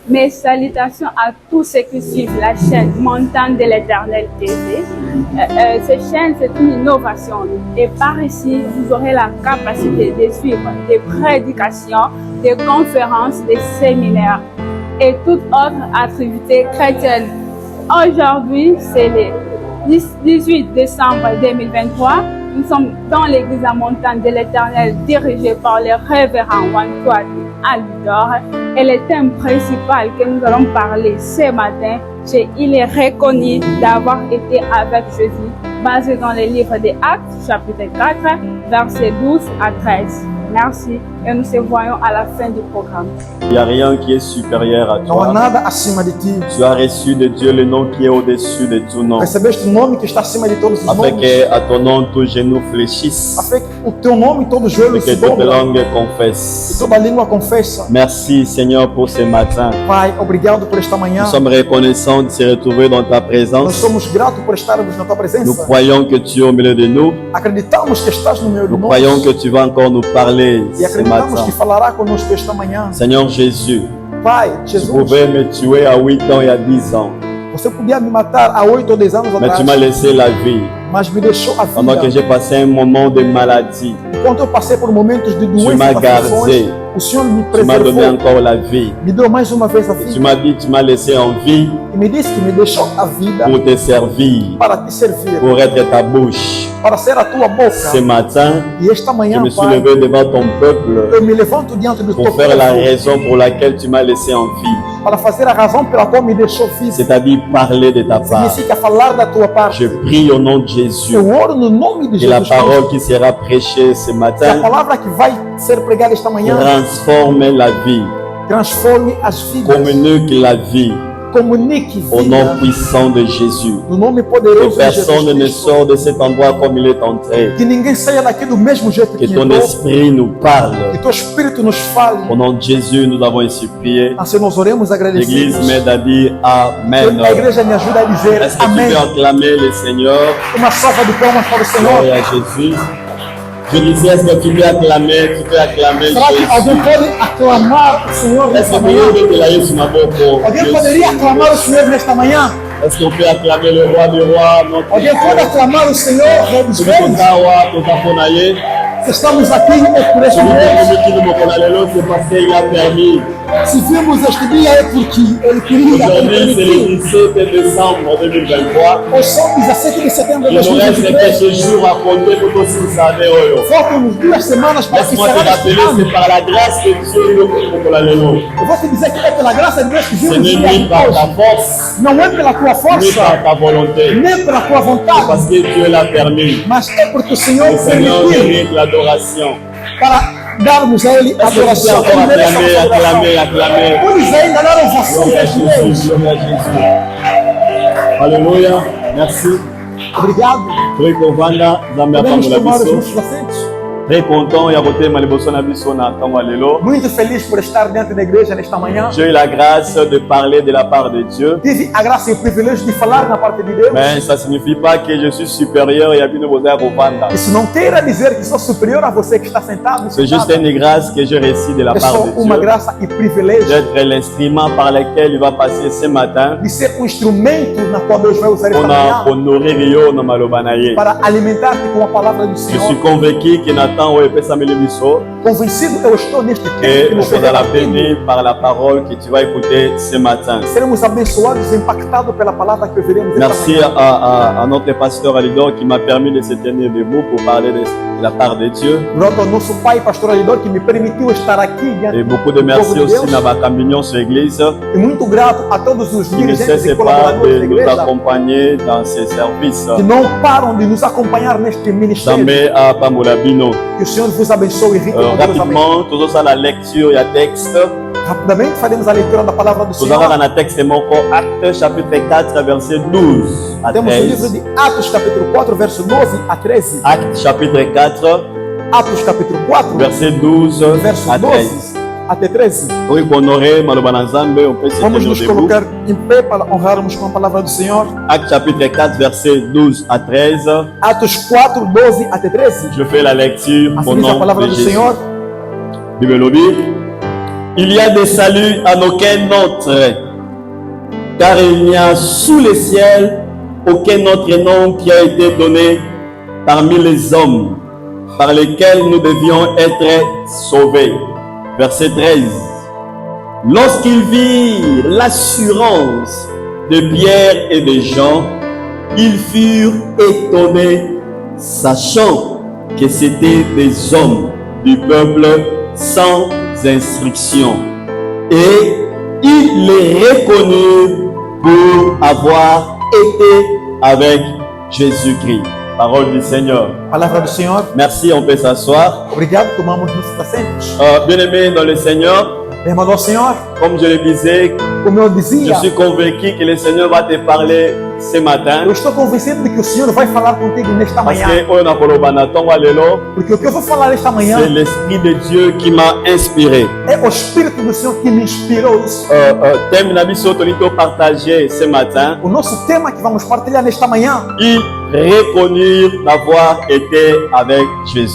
Mes salutations à tous ceux qui suivent la chaîne Montagne de l'Éternel TV. Cette chaîne, c'est une innovation. Et par ici, vous aurez la capacité de suivre des prédications, des conférences, des séminaires et toute autre activité chrétienne. Aujourd'hui, c'est le 18 décembre 2023. Nous sommes dans l'église à Montagne de l'Éternel dirigée par le révérend Antoine Alidor. Et le thème principal que nous allons parler ce matin, c'est il est reconnu d'avoir été avec Jésus, basé dans le livre des Actes, chapitre 4, versets 12 à 13. Merci et nous se voyons à la fin du programme. Il n'y a rien qui est supérieur à Não há toi. nada acima de ti. Tu as reçu de Dieu le nom qui est au-dessus de tout nom. Recebeste o nome que está acima de todos os Afin nomes. qu'à ton nom, tout genou fléchisse. Afin que o teu nome todo joelho Et que se toute dobra langue e confesse. toda língua confessa. Merci Seigneur pour ce matin. Pai, obrigado por esta manhã. Nous sommes reconnaissants de se retrouver dans ta Nós présence. somos gratos por estarmos na tua Nous presença. croyons que tu es au milieu de nous. Acreditamos que estás no meio de Nous nós. croyons que tu vas encore nous parler E ce acreditamos matin. que falará conosco esta manhã. Seigneur Jésus, Pai, tu Jesus, pouvais me tuer à 8 ans et à 10 ans. você podia me matar há 8 ou 10 anos Mais tu m'as atrás, laissé la vie. mas me deixou a Pendant que vida. j'ai passé un moment de maladie, Enquanto eu passei por momentos de tu doença m'as e aflições, gardé. o Senhor me Tu m'as donné preservou, encore la vie. me deu mais uma vez a Tu vida m'as dit, tu m'as laissé en vie e me disse que me deixou a vida pour te servir, para te servir, pour être ta bouche. para ser a tua boca. Ce matin, E esta je manhã, me suis Pai, levé devant ton peuple eu me levanto diante do teu pour faire la povo raison pour laquelle tu m'as laissé en vie, para fazer a razão pela qual me deixou vivo. c'est-à-dire parler de ta part. Significa falar da tua parte. Je prie au nom de Jésus Eu oro no nome de que la Jesus parole Cristo. qui sera prêchée ce Que a matin palavra que vai ser pregada esta manhã transforme la vie, transforme as vidas, communique la vie comunique au nom vida puissant de Jésus. no nome Que poderoso de personne Jesus ne Cristo. sort de cet endroit comme il est entré. Que ninguém saia daqui do mesmo jeito Que que ton entrou. esprit nous parle. Que teu Espírito nos fale. Au nom de Jésus, nous avons ainsi prié. Assim nós oremos L'Église agradecidos. m'aide à dire Amen. A igreja me ajuda a dizer Est-ce que tu amém. peux acclamer le Seigneur? Uma salva de palmas para o Gloire Senhor. à Jésus. Je disais, est-ce que tu peux acclamer Será que alguém Jésus? pode aclamar o Senhor Est-ce nesta que manhã? tu peux acclamer ce matin? Alguém poderia aclamar o Senhor nesta manhã? Est-ce qu'on peut acclamer le roi des rois, notre Alguém pode aclamar o Senhor, Rei dos Reis? Estamos aqui por este mês. C'est parce qu'il a permis. Se vimos este dia é porque Ele queria. Aujourd'hui, c'est le Ele 17 décembre 2023. Hoje são 17 de setembro de Il nous reste 2023. quelques jours à compter pour tous vous savez. Faltam 2 semanas para que Laisse-moi te será rappeler, este ano. c'est par la grâce de Dieu que nous avons. Eu vou te dizer que é pela graça de Deus que Ce vimos n'est dia ni par ta hoje. force, Não é pela tua ni força, par ta volonté. nem pela tua vontade, Parce que Dieu l'a permis. mas é porque o Senhor Le Seigneur permitiu mérite l'adoration. para darmos a Ele Est-ce que tu peux adoração. encore Ele merece acclamer, a nossa acclamer, adoração. acclamer? Podes ainda dar ovação Gloire à para este Deus. Jésus, gloire à Jésus. Alléluia. Merci. Obrigado. Très convanda, Zambia Podemos Pamela tomar os Bisso. nossos assentos. Très content, Yabote Maliboso Nabiso na Tango Alelo. Muito feliz por estar dentro da igreja nesta manhã. J'ai eu la grâce de parler de la part de Dieu. Tive a graça e o privilégio de falar na parte de Deus. Mais ça ne signifie pas que je suis supérieur et Abino Boza Rovanda. Isso não queira dizer que sou superior a você que está sentado. C'est juste sentada. une grâce que j'ai reçue de la É part só de uma Dieu. graça e privilégio D'être l'instrument par lequel il va passer ce matin de ser um instrumento na qual Deus vai usar esta pour manhã honorer Rio no Malobanaye. para alimentar-te com a palavra do Je suis Senhor. convaincu que Nathan Oepe Samuel Bisso Convencido eu estou neste tempo et que on nos sera será béni par la parole que tu vas écouter ce matin. seremos abençoados, impactados pela palavra que ouviremos esta Merci manhã. à notre pasteur Alidor qui m'a permis de se tenir debout pour parler de la part de Dieu. Grato ao nosso pai, pastor Alidor, que me permitiu estar aqui diante Et do beaucoup de povo merci de aussi Deus. à ma Mignon sur l'Église E muito grato a todos os qui ne dirigentes cesse e pas colaboradores de da nous igreja accompagner dans ces services. que não param de nos acompanhar neste ministério. Zambé à Pamolabino. Que o Senhor vos abençoe rico e poderosamente. Rapidement, tous ça la lecture, il y a texte. Rapidamente faremos a leitura da palavra do Nous Senhor. avons un texte Moko, Acte chapitre 4, verset 12 à Temos o livro 13. de Atos, capítulo 4, verso 12 a 13. Acte chapitre 4, Atos, capítulo 4, verset 12 verso à 12 13. até 13. Oui, pour honorer Malobana Nzambe, on peut se Vamos tenir nos debout. colocar em pé para honrarmos com a palavra do Senhor. Acte chapitre 4, verset 12 à 13. Atos 4, 12 até 13. Je fais la lecture au Assim diz a nom palavra de do Jésus. Senhor. Bible lobby. Il y a des saluts en aucun autre, car il n'y a sous le ciel aucun autre nom qui a été donné parmi les hommes, par lesquels nous devions être sauvés. Verset 13. Lorsqu'ils virent l'assurance de Pierre et de Jean, ils furent étonnés, sachant que c'étaient des hommes du peuple sans instruction. Et ils les reconnurent pour avoir été avec Jésus-Christ. Parole du Seigneur. Palavra do Senhor. Merci, on peut s'asseoir. Obrigado, tomamos nos assentos. Bien-aimés dans le Seigneur, Irmão do Senhor, comme je le disais, como eu je dizia, suis convaincu que le Seigneur va te parler ce matin. eu estou convencido de que o Senhor vai falar contigo nesta Parce manhã. que oyo nakoloba na ntongo ya lelo, Porque o que eu vou falar esta manhã c'est l'Esprit de Dieu qui m'a inspiré. é o Espírito do Senhor que me inspirou isso. Thème na biso tolito partager ce matin. O nosso tema que vamos partilhar nesta manhã Ils reconnurent d'avoir été avec Jésus.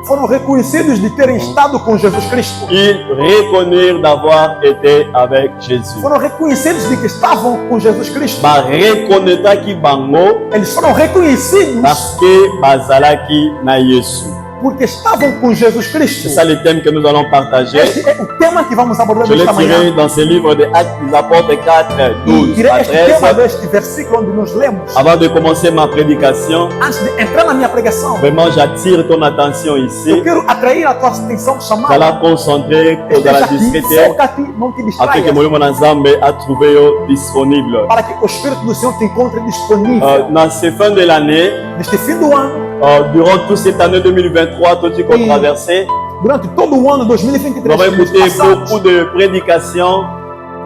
foram reconhecidos de terem estado com Jesus Cristo. Ils reconnurent d'avoir été avec Jésus. Foram reconhecidos de que estavam com Jesus Cristo. Ba reconnaître bango Eles foram reconhecidos parce que bazalaki na Yesu. porque estavam com Jesus Cristo. C'est ça le thème que nous allons partager. Este é o tema que vamos abordar Je l'ai nesta manhã. tiré dans ce livre des Actes des Apôtres 4, E 12 tirei à este tema 13. deste versículo onde nós lemos. Avant de commencer ma prédication, Antes de entrar na minha pregação, vraiment j'attire ton attention eu ici. quero atrair a tua atenção, Tu chamar. la concentrer dans la Esteja aqui, discrétion foca-te, não te afin que distraia, Moïse Nzambe a trouvé yo disponible. para que o Espírito do Senhor te encontre disponível. Dans ces fins de l'année, Neste fim do ano, durant toute cette année 2023, tout ce qu'on Oui. traversé, durante todo o ano nous 2023, avons écouté passado, beaucoup de prédications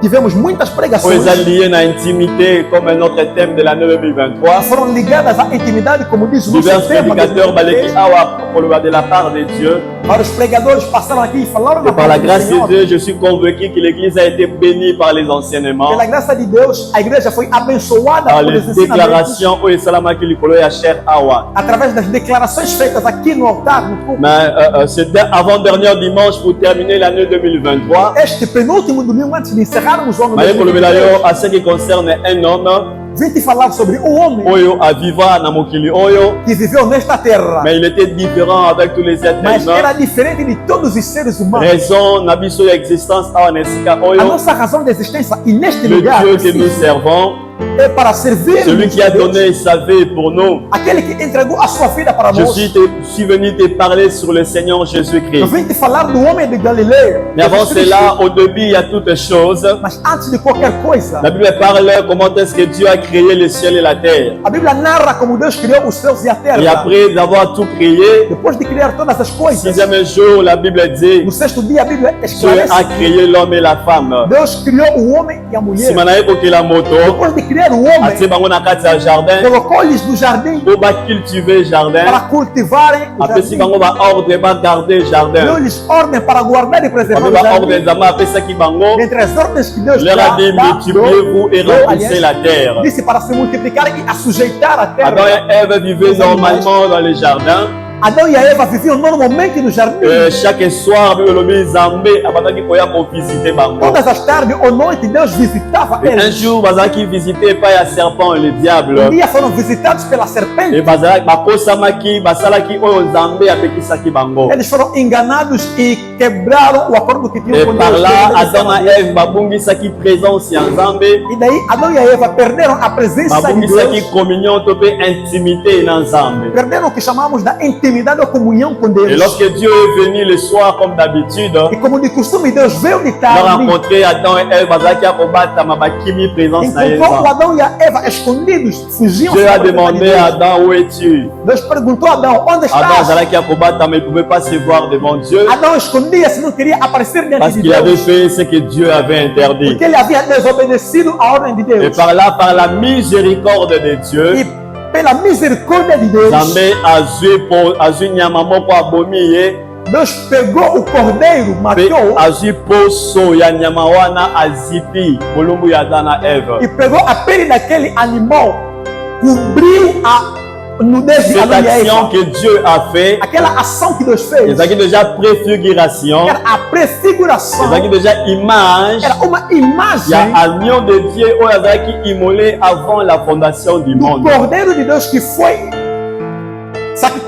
tivemos muitas qui pregações sont liées à l'intimité comme un autre thème de l'année 2023. que foram ligadas à intimidade, como diz o Divers nosso tema. prédicateurs baleki awa pour le de la part de Dieu. Vários pregadores passaram aqui e falaram Et na par la palavra do grâce de Senhor. Dieu, je suis convaincu que l'Église a été bénie par les enseignements, Pela graça de Deus, a igreja foi abençoada par por les os ensinamentos, déclarations où Salama qui lui à cher awa. através das declarações feitas aqui no altar, no culto. Mais c'était avant-dernier dimanche pour terminer l'année 2023. Este penúltimo domingo, antes de encerrarmos o ano Mais pour le 2023, à ce qui concerne un homme, vim te falar sobre o homem Oyo a vivre na mokili Oyo, que viveu nesta terra, mais il était différent avec tous les êtres mas era humains. diferente de todos os seres humanos. Raison, nabiso ya existence awa nesika A Oyo, nossa razão de existência e neste le lugar Dieu que sim, nous servons, é para servir celui qui a donné sa vie pour nous. aquele que entregou a sua vida para Je nós. suis venu te parler sur le Seigneur Eu Jésus-Christ. vim te falar do homem de Galileia. Mais avant Jesus Cristo. cela, au début, il y a toutes choses. Mas antes de qualquer coisa, La Bible parle comment est-ce que Dieu a créé le ciel et la terre. a Bíblia narra como Deus criou os céus e a terra. Et après avoir tout créé, Depois de criar todas as coisas, sixième jour, la Bible dit, no sexto dia a Bíblia Dieu a esclarece. créé l'homme et la femme. Deus criou o homem e a Si mulher. manaye kokela moto, Depois de criar o homem, atie bango na kati ya jardin, colocou-lhes no jardim po ba cultiver jardin, para cultivarem o apesi jardim. bango ba ordre ba garder jardin. Deu-lhes ordem para guardar e preservar Babe o ba ordre jardim. nzambe apesaki bango, Entre as ordens que Deus leur a dit multipliez-vous et remplissez aliás, la terre. disse para se multiplicar e a sujeitar a terra. Adam et Ève vivaient normalement dans les jardins. Adão e a Eva viviam normalmente no jardim. Chaque soir, Bible lobi Nzambe abandaki koya ko visiter bango. Todas as tardes ou noites, Deus visitava Et un eles. jour, bazaki visiter pas ya serpent et le diable. Um dia foram visitados pela serpente. Et bazaki bakosamaki basalaki oyo Nzambe apekisaki bango. Eles foram enganados e quebraram o acordo que tinham Et com par Deus. là, Eles Adam eram et Ève babungisaki présence ya Nzambe, E daí Adão e a Eva perderam a presença de babungisaki Deus. communion to pe intimité na Nzambe. Perderam o que chamamos da intimidade ou comunhão com Et Deus. lorsque Dieu est venu le soir comme d'habitude, E como de costume, Deus veio de il a tarde. rencontré Adam et Ève bazaki akobatama bakimi présence na Encontrou o Eva. Adão e a Eva escondidos, fugiam. Dieu a sem a presença de demandé Deus. à Adam où es-tu? Deus perguntou a Adão, onde Adam estás? azalaki akobatama, il ne pouvait pas se voir devant Dieu Adão escondia-se, não queria aparecer diante parce de qu'il avait Deus. fait ce que Dieu avait interdit. Porque ele havia desobedecido a ordem de Et Deus. par là, par la miséricorde de Dieu, E pela misericórdia de Deus, Nzambe azwi nyama moko abomi ye, Deus pegou o cordeiro, mpe matou azwi poso ya nyama wana azipi bolumbu ya Adam na Ève. e pegou a pele daquele animal, cobriu a nudez de Cette Adão e action Eva. que Dieu a fait, Aquela ação que Deus fez ezalaki déjà préfiguration era a prefiguração. ezalaki déjà image Era uma imagem ya agneau de Dieu oyo azalaki immolé avant la fondation du do monde. Cordeiro de Deus que foi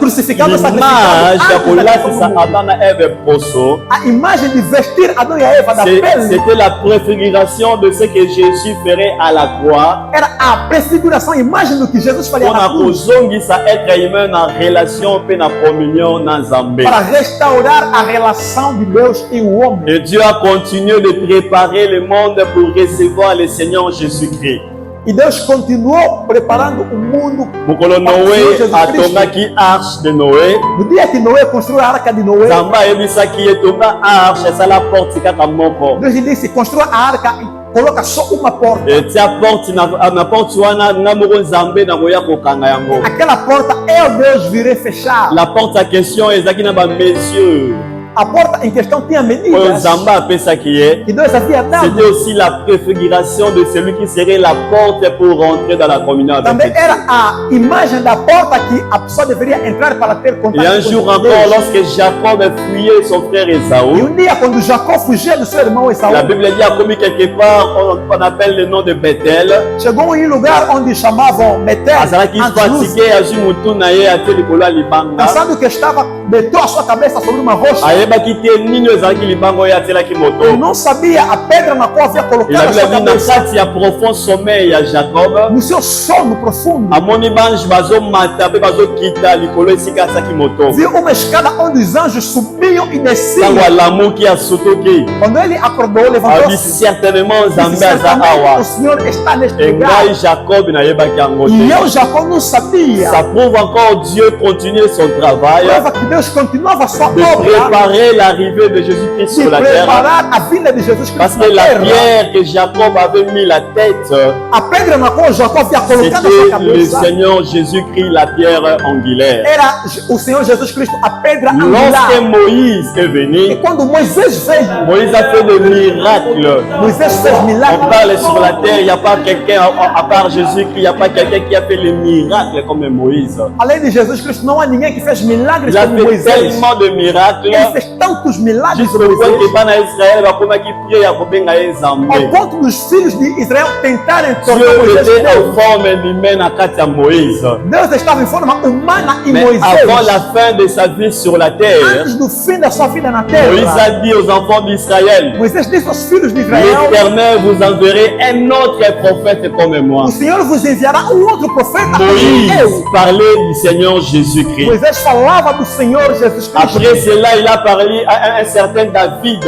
crucificado, L'image ya antes da kolatisa criação do mundo. Adam na Eve poso, A imagem de vestir Adão e a Eva da pele c'était la préfiguration de ce que Jésus ferait à la croix era a prefiguração, a imagem do que Jesus faria mpona na cruz kozongisa être humain na relation mpe na communion na Nzambe. para restaurar a relação de Deus e o homem. Et Dieu a continué de préparer le monde pour recevoir le Seigneur Jésus-Christ. E Deus continuou preparando o mundo. Mokolo Noé atongaki arche de Noé. No dia que Noé construiu a arca de Noé, Nzambe ayebisaki ye tonga arche esala porte kaka moko. Deus lhe disse: construa a arca e coloca só uma porta. Etia porte na porte wana nga moko Nzambe nakoya kokanga yango. Aquela porta eu, Deus, virei fechar. La porte à question ezalaki na ba messieurs. A porta em questão tinha Oyo medidas Nzambe apesaki ye. que Deus havia dado. C'était aussi la préfiguration de celui qui serait la porte pour rentrer dans la communion avec Também Dieu. era a imagem da porta que a pessoa deveria entrar para ter contato Et un com jour Deus. encore, lorsque Jacob fuyait son frère E Esaú, dia, quando Jacó fugia do seu irmão Esaú, la Bible dit, a commis quelque part, on appelle le nom de Bethel. chegou em um lugar onde chamavam Betel, Azalaki antes de Luz, fatigué, azui mutu na ye, atie likolo ya libanga. pensando que estava, meteu a sua cabeça sobre uma rocha. Ayebaki te nini ezalaki libanga oyo atielaki Ele moto. não sabia a pedra na qual havia Et colocado la a Bible sua dit, na cabeça. kati ya profond sommeil ya Jacob, No seu sono profundo, amoni bange bazomata mpe bazokita likolo esika atiaki moto. viu uma escada onde os anjos subiam e desciam. Ntango alamuki asutoki, Quando ele acordou, abi levantou-se. certainement Disse, Nzambe aza certamente awa. o Senhor está neste Et lugar. ngai Jacob nayebaki yango E te. eu, Jacó, não sabia. Ça prouve encore Dieu continuer son travail Prova que Deus continuava a sua de obra préparer l'arrivée de Jésus-Christ de sur la terre. preparar a vinda de Jesus Parce Cristo que na la terra. pierre que Jacob avait mis la tête, A pedra na qual Jacó havia colocado a sua c'était le cabeça Seigneur Jésus-Christ, la pierre angulaire. era o Senhor Jesus Cristo, a pedra Lorsque angular. Moïse est E venu, quando Moisés veio, Moïse a fait des miracles. Moisés fez On milagres. parle sur la terre, il n'y a pas quelqu'un, à part Jésus-Christ, il n'y a pas quelqu'un qui a fait les miracles comme Moïse. Além de Jesus Cristo, não há ninguém que fez milagres Il a como fait Moisés. tellement de miracles. Ele fez tantos milagres Jusqu'au como point que Moisés, bana Israël bakomaki prier ya kobenga ye ao Nzambe. ponto dos filhos de Israel tentarem tornar Dieu Moisés était Deus. en forme humaine na kati ya Moïse. Deus estava em forma humana em Mais Moisés. avant la fin de sa vie sur la terre, Antes do fim da sua vida na Moïse terra, a dit aux enfants d'Israël, Moisés disse aos filhos de Israel: l'Éternel vous enverrait un autre prophète comme moi. o Senhor vos enviará outro profeta como Moïse eu. parlait du Seigneur Jésus-Christ. Moisés falava do Senhor Jesus Cristo. Après cela, il a parlé à un certain David.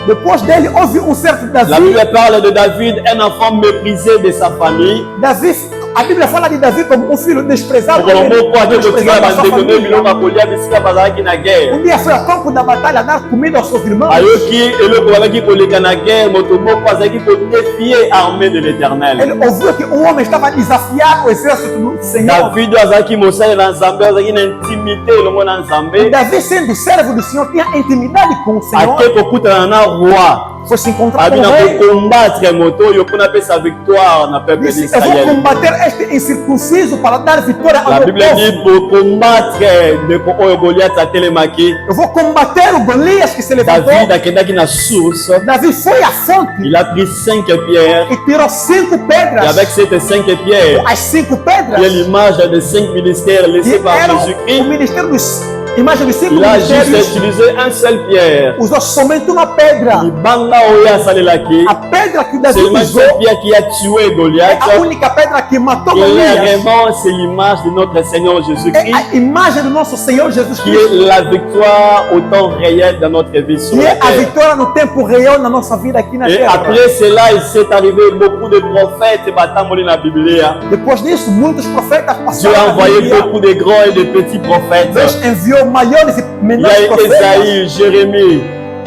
Depois dele houve um certo La Davi. Bible parle de David, un enfant méprisé de sa famille. Davi, a Bíblia fala de Davi como um filho desprezado. Okolongo po ate kotika desprezado da sua bandeko ne biloko família. akolia bisika bazalaki na guerre. Um dia foi ao campo da batalha dar comida aos seus irmãos. Ayoki eloko bazalaki koleka na guerre, moto moko azalaki kodéfier armée de l'Éternel. Ele ouviu que um homem estava a desafiar o exército do Senhor. David azalaki mosali na Nzambe, azalaki na intimité elongo na E Nzambe. Davi, sendo servo do Senhor, tinha intimidade com o Senhor. Ake kokutana na roi. Foi se encontrar com Abi o na rei. kokombattre moto oyo mpona apesa victoire na peuple Disse: eu vou d'Israël. combater este incircunciso para dar vitória ao La meu Bible povo. dit pour combattre ndeko oyo Goliath atelemaki. Eu vou combater o Golias que se levantou. David akendaki na source. Davi foi à fonte Il a pris 5 pierres. e tirou 5 Et pedras. avec ces 5 pierres, As 5 il y a pedras l'image des 5 ministères laissés que par eram o Jésus-Christ. ministério dos. Imagem dos 5 Il a juste ministérios. utilisé un seul pierre. Usou somente uma pedra. Libanga oya salelaki. A pedra que Davi C'est usou cette pierre qui a tué é Goliath. a única pedra que matou Golias. Clairement, c'est l'image de notre Seigneur É Jésus-Christ a imagem do nosso Senhor Jesus qui Cristo. est la victoire au temps réel dans notre vie sur Que la é a terre. vitória no tempo real na nossa vida aqui na Et terra. après cela, il s'est arrivé beaucoup de prophètes batamboli na Biblia. Depois disso, muitos profetas Dieu passaram a na envoyé Bíblia. beaucoup de grands et de petits prophètes. Deus enviou maiores e Il y menores a profetas. Esaïe, Jérémie,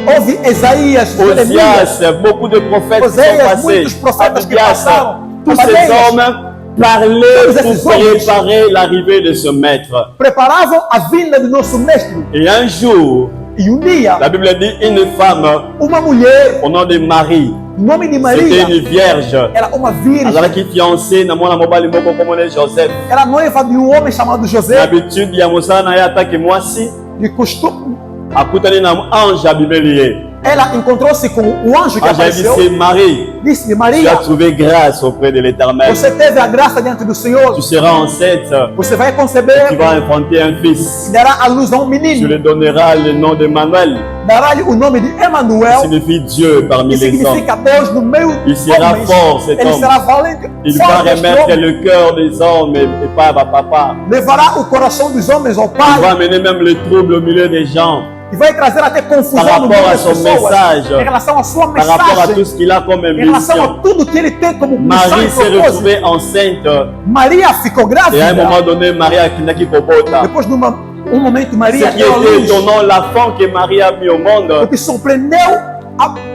Houve Isaías, Jeremias, Osias, beaucoup de prophètes qui sont Oséias, passés. muitos profetas que Abdias, passaram. tous ces Abdias. hommes parlaient Todos pour esses homens. préparer l'arrivée de ce maître. preparavam a vinda do nosso mestre. Et un jour, E dia, la Bible dit une femme uma mulher, au nom de Marie, o nome de c'était Maria, une vierge. era uma virgem. Azalaki fiancée na mwana mobali moko kombo na Joseph. Era noiva de um homem chamado José. L'habitude ya mosala na ye atake mwasi De costume, akutani na ange abimeli ye. ela encontrou-se com o anjo que Ah, j'ai dit, apareceu. c'est Marie. Disse-lhe, Tu Maria, as trouvé grâce auprès de l'Éternel. você teve a graça diante do Senhor. Tu seras enceinte. Você vai Tu conceber vas enfanter un fils. e dará à luz a Tu um menino. lui donneras le nom d'Emmanuel. Dará-lhe o nome de Qui Emanuel, signifie Dieu parmi que les hommes. significa Deus no meio Il sera homens. fort, cet Ele homme. será valente, Il va forte este remettre homem. le cœur des hommes et pas à papa. Levará o coração dos homens ao Il va Pai amener même le trouble au milieu des gens. e vai trazer até Par confusão no rapport meio à das son pessoas message, em relação à sua par rapport à tout mensagem, ce qu'il a comme em relação a mission. tudo que ele tem como missão Marie e s'est propósito. retrouvée enceinte Maria ficou et à un grávida. moment donné, Marie a Kinaki Kobota. Depois de momento, Ce Maria qui deu à était luz. étonnant, l'enfant que Marie a mis au O monde, que surpreendeu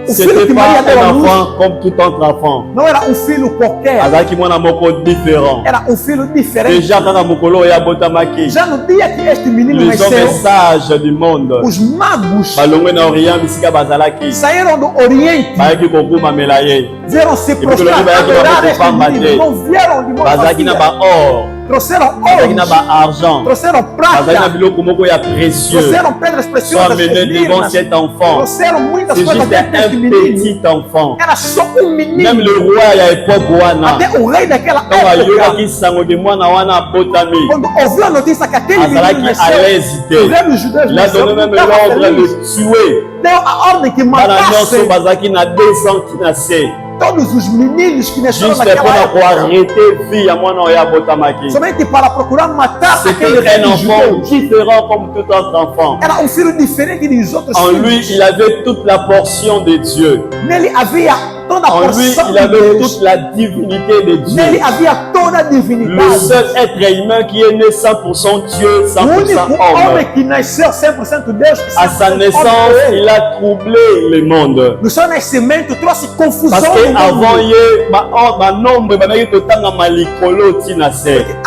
o filho c'était que Maria pas deu à un luz enfant comme tout autre enfant. não era filho qualquer, Azaki mwana moko différent. era filho diferente. Déjà kaka mokolo ya botamaki. Já no dia que este menino Les hommes nasceu, sages du monde. os magos Balongwe na Orient bisika bazalaki. saíram do Oriente, Bayaki kokumamela ye. vieram se puis prostrar, le livre adorar vai este combater. menino, não vieram de mão Bazalaki na vazia. ba or. Trouxeram Bazalaki na ouro, ba argent. trouxeram Bazalaki na prata, biloko moko ya précieux. trouxeram pedras Sont preciosas, amenés devant esmirnas, cet enfant. trouxeram muitas C'est coisas juste dentro deste un menino. petit enfant. Era só Même menino. le roi ya époque wana. Até o rei daquela Quand época, ayokaki sango de mwana wana abotami. quando ouviu a notícia que aquele menino Azalaki nasceu, allait o hésiter. rei dos judeus Il a nasceu, donné même estava l'ordre de feliz. le tuer. Deu a ordem que Bana matasse nyonso bazalaki na 2 ans qui nassaient. todos os meninos que nasceram Juste naquela pour época, arrêter vie ya mwana oyo abotamaki. somente para procurar matar aquele C'était rei un dos enfant judeus. différent comme tout autre enfant. Era filho diferente dos outros En filhos. lui, il avait toute la portion de Dieu. Nele havia toda a En lui, porção il de avait Deus. toute la divinité de Dieu. Nele havia toda a Le divinidade. seul être humain qui est né 100% Dieu, O 100% único homme. homem que nasceu 100% Deus e À sa 100% naissance, homem. il a troublé le monde. No seu nascimento trouxe confusão Parce no qu'avant, mundo. nombre,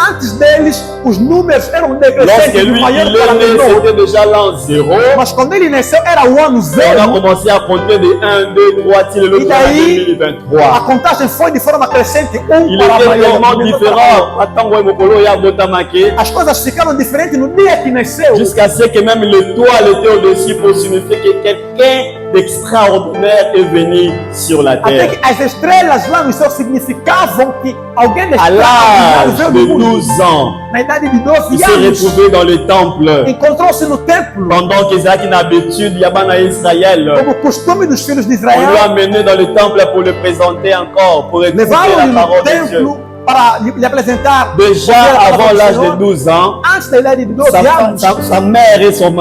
Antes deles, os números eram lorsque decrescentes lui, do maior il para est né, menor. c'était déjà l'an 0. Mas quando ele nasceu, era o ano On a zero. commencé à compter de 1, 2, 3, till le E daí, 2023. a contagem foi de forma crescente, Il para était maior. tellement différent. Attends, Mokolo ya botamake. As coisas ficaram diferentes no dia que nasceu. Jusqu'à ce que même l'étoile était au-dessus pour signifier que quelqu'un d'extraordinaire est venu sur la Até terre. que as estrelas lá no céu significavam que alguém À extraordinário l'âge veio de do mundo. 12 ans, Na idade de 12 il s'est anos, retrouvé dans le temple. encontrou-se no templo, Pendant qu'Isaac n'a habitude, Yabana Israël, como costume dos filhos de on l'a Israel, amené dans le temple pour le présenter encore, pour écouter levaram-lhe la no parole de Dieu. templo para lhe apresentar. Déjà avant l'âge de 12 ans, Antes da idade de 12 anos, sa mère et son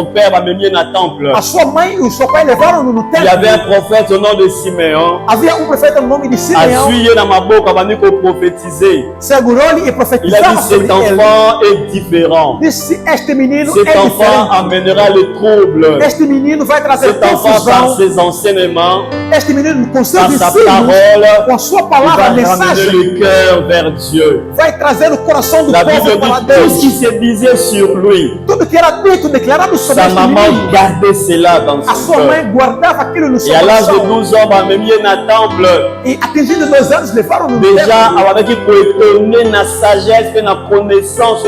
père m'ont amené dans le temple. a sua mãe e o seu pai levaram-no no Il y avait un templo. prophète au nom de Siméon. Havia profeta no nome de A Simeão, suivi dans ma bouche avant de prophétiser. segurou-lhe e Il a profetizava dit sobre cet ele. enfant est différent. Disse, este menino Cet é enfant diferente. amènera le trouble. Este menino vai trazer Cet enfant par confusão. ses enseignements, Este menino, com seus par sa ensinos, parole, com a sua il palavra, va a ramener mensagem, le cœur vers Dieu. vai trazer o coração do La povo Bible para dit tout ce qui Deus. se disait sur lui. Tudo que era dito, declarado sobre Sa este maman menino, gardait cela dans a son sua cœur. mãe guardava aquilo no seu Et à l'âge de coração. 12 ans, bah, même dans le temple, E atingindo 2 anos, levaram-no no déjà, templo. avec qui pour étonner na sagesse et na connaissance,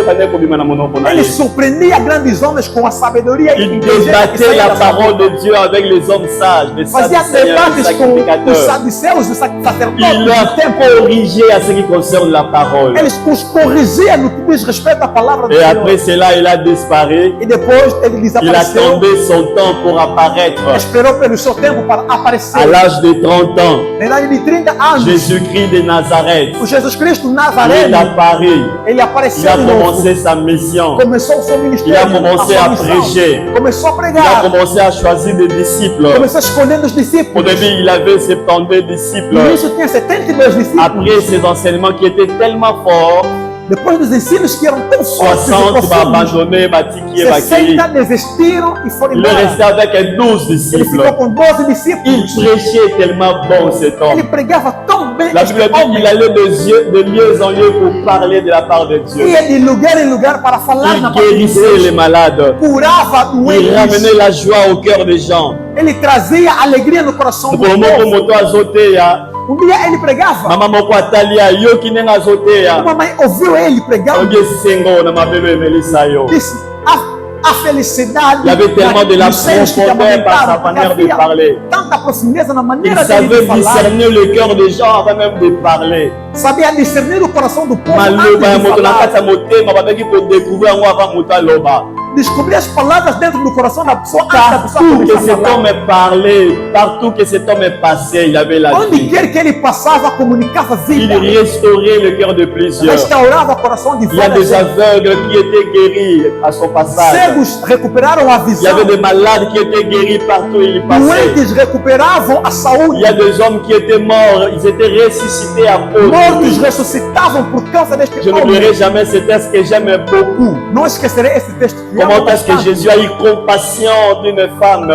Ele surpreendia grandes homens com a sabedoria e il inteligência que débattait saía la da sua parole boca. de Dieu avec les hommes sages, les Fazia Sadducéens, les debates com os sacrificateurs. saduceus, os sacerdotes Il do leur templo. corrigeait à ce qui concerne la parole. Eles os corrigiam no que diz respeito à palavra do Et Senhor. après cela, il a disparu. E depois ele Il desapareceu, attendait son temps pour apparaître. esperou pelo seu tempo para À aparecer. l'âge de 30 ans, Na idade de 30 anos, Jésus-Christ de Nazareth, o Jesus Cristo il Nazareno, apparut. ele Il apareceu a de novo. commencé sa mission. Começou o seu ministério, Il a commencé sua à missão. prêcher. Começou a Il a pregar, commencé à choisir des disciples. começou escolhendo os Au discípulos. début, il avait 72 disciples. No início tinha 72 discípulos. Après ces enseignements qui étaient tellement forts, Depois dos ensinos que eram tão fortes e 60 va profundos, abandonner Batiki et Bakiri. 60 desistiram e foram Il est embora. resté avec 12 Ele disciples. ficou com 12 Il discípulos. prêchait tellement bon cet Ele homme. pregava tão bem La este Bible dit homem. qu'il allait de lieu en lieu pour parler de la part de Dieu. Ia de lugar em lugar para falar na Il parte de guérissait les Deus. malades. Curava Il doentes. ramenait la joie au cœur des gens. Ele trazia alegria no coração do Pour le moment, povo. moto azoteya. Dia ele pregava. Mama moko atalia yo kinenga azoteya. Uma mãe ouviu ele pregar. Oge sengo na mabebe melisa yo. Disse: a felicidade. Il y avait tellement de la nos seios que te profondeur par sa amamentaram, porque manière de havia parler. tanta profundeza na Il maneira dele savait de falar. discerner le cœur des gens avant même de parler. Sabia discernir o coração do povo Maloba ya antes de moto na falar. kati ya motema babaki kodécouvrir yango avant moto aloba. Descobrir as palavras dentro do coração da pessoa antes da pessoa Partout que começar a cet falar. homme est parlé, partout que cet homme est passé, il avait la Onde vie. quer que ele passava, comunicava Il vida. restaurait le cœur de plusieurs. Restaurava o coração de Il y a várias des pessoas. aveugles qui étaient guéris à son passage. Cegos recuperaram a Il y visão. avait des malades qui étaient guéris partout où il passait. Doentes recuperavam a Il saúde. y a des hommes qui étaient morts, ils étaient ressuscités à cause de Mortos lui. ressuscitavam por causa deste Je homem. n'oublierai jamais ce texte que j'aime beaucoup. Não esquecerei esse texto. que amo Comment est-ce que bastante. Jésus a eu compassion d'une femme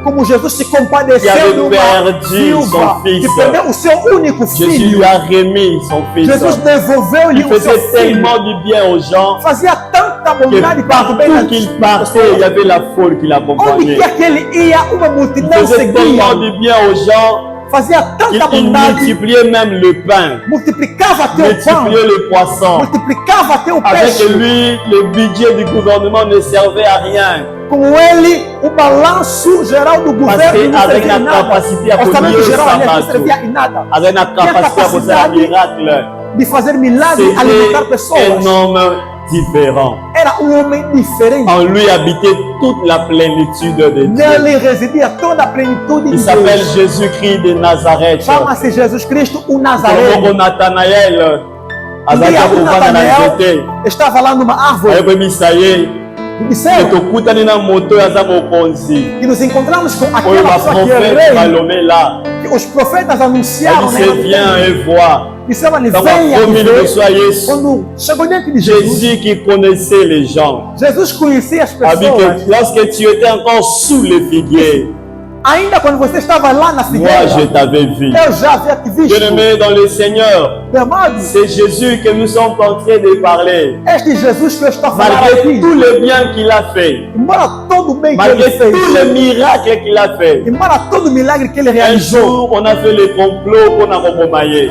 Como Jesus se que compadeceu avait de uma perdu viúva son fils. que perdeu o seu único Jésus filho. lui a remis son fils. Jesus devolveu-lhe Il o seu faisait filho. tellement du bien aux gens Fazia tanta que bondade para o bem partout das qu'il partait, il y avait la foule qui Onde l'accompagnait. quer que ele ia, uma Il multidão faisait tellement seguia. du bien aux gens Fazia tanta qu'il bondade, multipliait même le pain, multiplicava até o pão, multipliait les poissons. multiplicava até o Avec peixe. lui, le budget du gouvernement ne servait à rien. Com ele, o balanço geral do Parce governo não qu'avec servia la em nada. capacité à O orçamento produire geral, aliás, não ça, servia em nada. avec la capacité à faire un miracle, De fazer milagre, alimentar c'était pessoas. un homme différent. Era homem diferente. En lui habitait toute la plénitude de Dieu. Nele residia toda a plenitude de Il s'appelle Deus. Jésus-Christ de Nazareth. Chama-se Jesus Cristo, o Comme Nazareno. Nathanaël, Um dia, azalaki o kovanda na Natanael nzete, estava lá numa árvore ayebemisa ye, e disseram tokutani na moto oyo aza mokonzi, que nos encontramos com oyo aquela pessoa que é baprofete rei, balome là. que os profetas anunciaram. Il dit, viens et vois. Disseram, ele Ntango venha akomi e vê. liboso ya Yesu, Quando chegou diante de Jesus, Jésus qui connaissait les gens, Jesus conhecia as a dit pessoas. que lorsque tu étais encore sous les figuiers, Ainda quando você estava lá na moi figueira, je t'avais vu. eu já havia te visto. Bien-aimé dans le Seigneur, Amados, c'est Jésus que nous sommes en train de parler. este Jesus que eu estou a falar Malgré aqui, tout le bien qu'il a fait, embora todo o bem que ele malgré fez, tous les miracles qu'il a fait, embora todo o milagre que ele un realizou, jour on a fait le complot pour Namobomaye.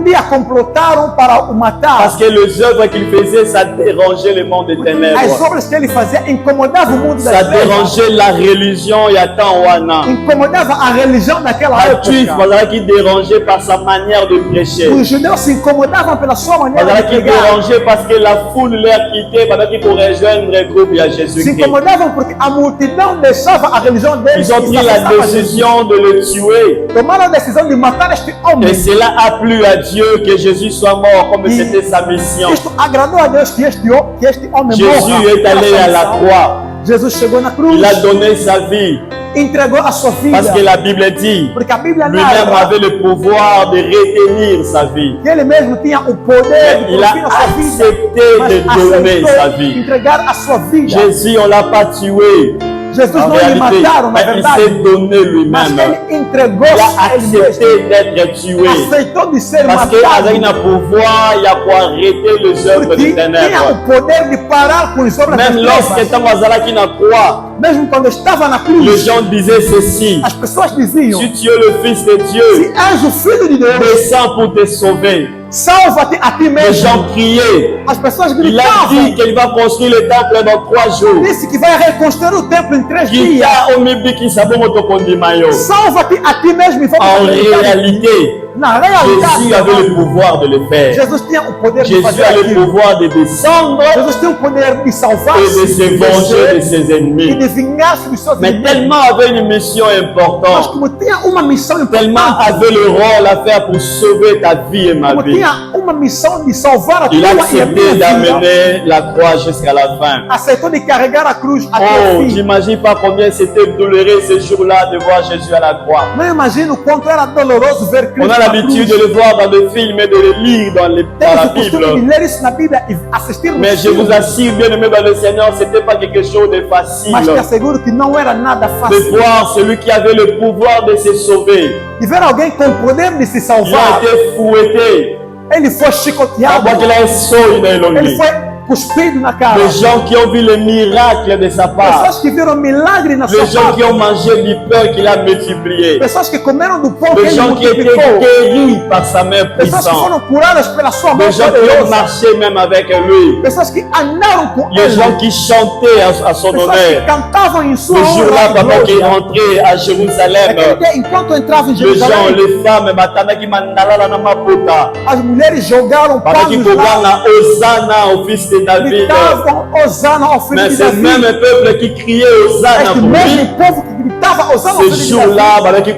dia complotaram para o matar. Parce que les œuvres qu'il faisait, ça dérangeait le monde des As ténèbres. obras que ele fazia incomodavam o mundo Ça das trevas, dérangeait la religion Yatan Wana. incomodava a religião daquela La juif, época. qui dérangeait par sa manière de prêcher. Os judeus se incomodavam pela sua maneira de Qui pregar. dérangeait parce que la foule leur quittait pendant qu'ils pourraient rejoindre le groupe à Se Jésus-Christ. incomodavam porque a multidão deixava a religião deles. Ils ont e pris se la afastava deles. décision de le tuer. Tomaram a decisão de matar este homem. Et cela a plu à Dieu que Jésus soit mort comme E c'était sa mission. Isto agradou a Deus que este homem Jésus morra. est allé à la croix. Jesus chegou na cruz, Il a donné sa vie. entregou a sua vida. Parce que la Bible dit, Porque a Bíblia lui-même narra avait le pouvoir de retenir sa vie. que ele mesmo tinha o poder de Il a produzir a sua vida, accepté mas de donner sa aceitou vie. entregar a sua vida. Jésus, on ne l'a pas tué. Jesus En não lhe réalité, mataram, na mais il verdade, s'est donné mas lui-même. ele entregou Il a a ele mesmo. accepté d'être tué. Aceitou de ser Parce qu'il matado, a un pouvoir, il y a pour arrêter les œuvres porque des tinha ténèbres. o poder de parar com as obras das Même lorsque trevas. Tamazalaki na croix, Mesmo quando estava na les cruz, gens disaient ceci: as pessoas diziam: si tu es le Fils de se Dieu, és o Filho de Deus, descends pour te sauver. salva-te a ti Les mesmo. gens criaient. As pessoas Il a dit gritavam. qu'il va construire le temple dans 3 jours. Disse que vai reconstruir o templo em 3 dias. Kita omibiki sabomo tokondimayo. Salva-te a ti mesmo e vamos En acreditar. réalité, Na Jésus avait realidade, le pouvoir de le faire. Jesus tinha o poder de Jésus fazer a le aquilo. pouvoir de descendre Jesus tem o poder de et salvar-se, de se venger de ses e ennemis. de vingar-se dos seus Mais inimigos. tellement avait une mission Mas importante, como tinha uma missão tellement importante, avait le rôle à faire pour sauver ta vie et ma como vie, tinha uma missão de salvar a tua il a e a accepté minha vida, d'amener la croix jusqu'à la fin. aceitou de carregar a cruz até Oh, o fim. j'imagine pas combien c'était douloureux ce jour-là de voir Jésus à la croix. Não imagino o quanto era doloroso ver On Cristo a na l'habitude cruz. de le voir dans le film et de le lire dans Temos la o costume de Bible. ler isso na Bíblia e assistir no Mais je vous filme, assure, bien aimé dans le Seigneur, c'était pas quelque chose de facile mas te asseguro que não era nada de fácil. voir celui qui avait le pouvoir de se sauver. E ver alguém com o poder de se Il salvar, a été fouetté. ele foi La chicoteado, voix qu'il a sauvé dans ele l'onglet. foi cuspido na cara. Les gens qui ont vu les miracles de sa part. Pessoas que viram milagre na sua Les gens qui parte. ont mangé du pain qu'il a multiplié. Pessoas que comeram do pão que Les ele gens qui étaient multiplicou. guéris par sa main Pessoas que puissante. foram curadas pela sua mão Les gens qui ont poderosa. marché même avec lui. Pessoas que andaram com Les ele. gens qui chantaient à son Pessoas honneur. que cantavam em sua Le jour-là, honra. pendant qu'il rentrait à Jérusalem, Naquele dia, enquanto entrava em les gens, Jerusalém, les femmes, batandaki mandala na maputa. as mulheres jogaram Pendant qu'ils panos lá, na Hosanna au fils de David. gritavam Osana ao filho Mais de ce Davi. même peuple qui criait Hosanna Este pour mesmo lui, povo que gritava Osana ao filho ce de Davi. jour-là, pendant qu'ils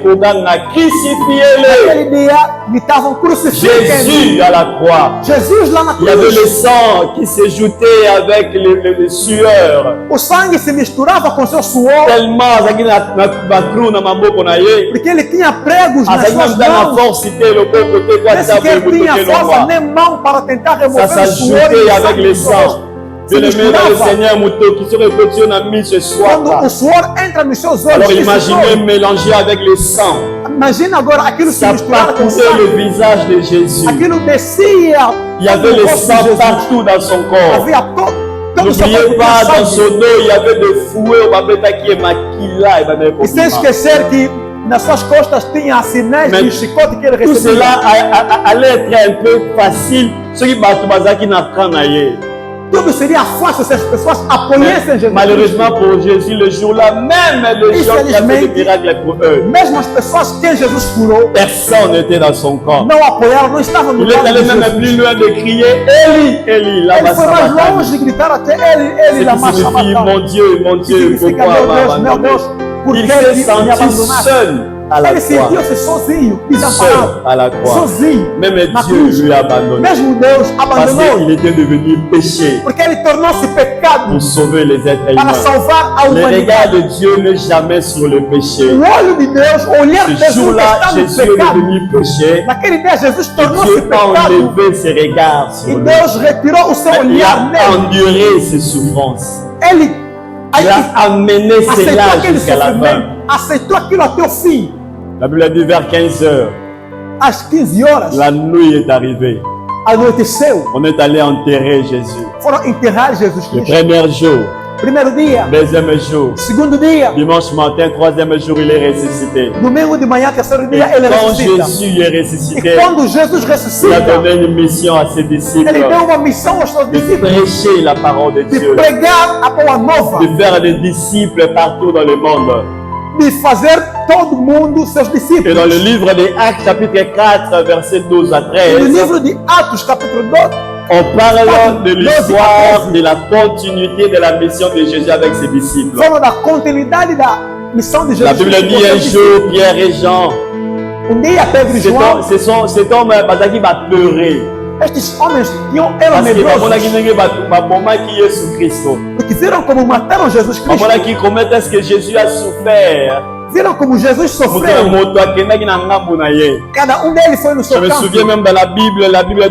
crucifié Naquele dia, gritavam crucifiquem Jésus à la croix. Jesus lá na Il y avait le cruz. sang qui se joutait avec les sueurs. O sangue se misturava com seu suor, Tellement, azaki na cru na mamboko na ye. porque ele tinha pregos nas Azaki suas na mãos. force te le côté quoi Nem ça sequer veut tinha botoke força longwa. nem mão para tentar Ça remover o suor s'ajoutait e o avec sangue le do suor. sang. Se Bien aimé dans le misturava. Seigneur Mouto qui se répétition na mis ce soir. Quando o suor entra nos seus olhos, Alors esse imaginez suor, mélanger avec le sang. imagina agora aquilo se Ça misturava com parcourait sangue. le visage de Jésus. Aquilo descia. Il y avait no le rosto de sang Jesus. partout dans son corps. Havia todo o seu N'oubliez corpo pas, tinha dans sangue. son dos, il y avait des fouets, babeta qui est maquilla, et babeta E sem esquecer que nas suas costas tinha asinés Mais de chicote que ele tout recebia. cela allait être un peu facile. Ceux qui battent Bazaki n'apprennent à y. Tudo seria fácil se as pessoas apoiassem Jesus. Malheureusement pour Jésus, le jour-là, même les gens qui avaient des miracles pour eux, Mesmo as pessoas que Jesus curou, personne n'était dans son corps. não apoiaram, não estavam no Il est lado de allé même Jesus. plus loin de crier Eli, Eli, lama Ele foi mais sabachthani. longe de gritar até ele Ce lama qui signifie, sabachthani. mon Que Dieu, significa, pourquoi meu m'a Deus, meu abandonné? Deus, por Il que s'est ele me senti abandonaste? seul à la Ele croix. sentiu-se sozinho, Seul desamparado, à la croix. sozinho, Même na Dieu cruz. lui a abandonné. Mesmo Deus Parce abandonou, qu'il était devenu péché porque ele tornou-se pecado pour sauver les êtres para humains. salvar a Le regard humanidade. de Dieu n'est jamais sur le péché. O olho de Deus, o olhar de Ce Jesus jour-là, está no Jésus est pecado. devenu péché. Naquele dia, Jesus Et tornou-se Dieu a pecado enlevé ses regards e sur lui. Deus retirou o seu Il olhar a nele. enduré ses souffrances. Ele Il a amené aceitou cela aquele jusqu'à la fin. sofrimento, aceitou aquilo até o fim. La Bible a dit vers 15 heures, Às 15 horas, la nuit est arrivée. anoiteceu, On est allé enterrer Jésus. foram enterrar Jesus Le Cristo. premier jour, Primeiro dia, deuxième jour, segundo dia, dimanche matin, troisième jour, il est ressuscité. domingo de manhã, terceiro Et dia, ele quand ressuscita. Jésus est E ressuscité, quando Jesus il a ressuscita, donné une mission à ses disciples ele deu uma missão aos seus de discípulos prêcher la parole de de Dieu, pregar a boa nova, de faire des disciples partout dans le monde. de fazer todo mundo seus Et discípulos. dans le livre des Actes, chapitre 4, versets 12 à E no 13, livro de Atos, capítulo 12, on parle de l'histoire de la continuité de la mission de Jésus avec ses disciples. fala da continuidade da missão de Jesus. La Bible dit com seus un discípulos. jour, Pierre et Jean, Dia, Pedro e João, cet homme Bazaki va pleurer. estes homens eram Parce que medrosos, bamonaki ndenge babomaki Yesu Christo. porque viram como mataram Jesus Cristo, Bamonaki comment est-ce que Jésus a souffert. viram como Jesus Moto na sofreu. moto akendaki na ngambo na ye. Cada deles foi no Je seu me campo. souviens même dans la Bible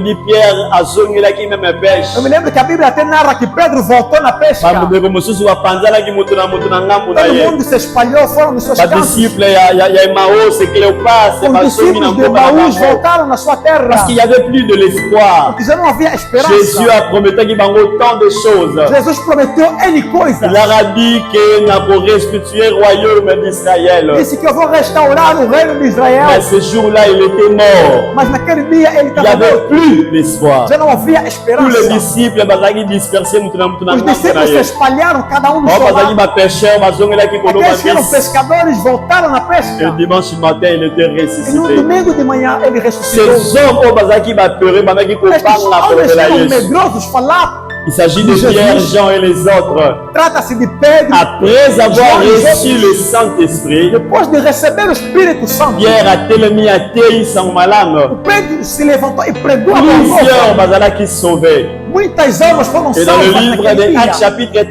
dit Pierre azongelaki même pêche. Eu me lembro que a Bíblia até narra que Pedro voltou na pesca. Bamundeko mosusu bapanzalaki moto na ngambo na Todo ye. mundo se espalhou, foram nos seus campos. Badisciple ya Emmaüs et Cléopas Os bazongi na discípulos de mboka na Emaús bango. voltaram na sua terra, Parce qu'il n'y avait plus de l'espoir. porque já não havia Jésus esperança. a promis bango tant de choses. Jesus prometeu N coisas. Il leur a dit que n'a pas restitué le royaume d'Israël. Disse que eu vou restaurar o reino de Mais Israel. ce jour-là, il était mort. Mas naquele dia ele Il n'y estava avait morto. plus d'espoir. Já não havia Tous les esperança. disciples bazaki dispersés mutuna mutuna Os discípulos se espalharam, cada um no seu bazaki lado. ba pêcheurs bazongelaki koloma Aqueles que eram bis. pescadores voltaram na Et pesca. dimanche matin, il était E no ressuscité. domingo de manhã ele ressuscitou. Ces hommes au bazaki ba pleurer bazaki ko Estes banga homens pour la eram Yesu. medrosos falar. Il s'agit de Jesus. Pierre, Jean et les autres. Trata-se de Pedro. Après avoir Jean et reçu le Saint-Esprit, Depois de receber o Espírito Santo, Pierre a télemi a tei sans malame. Pedro se levantou e pregou a boa Plusieurs nova. bazalaki sauvés. Muitas almas foram Et dans le salvas livre naquele de Actes dia. chapitre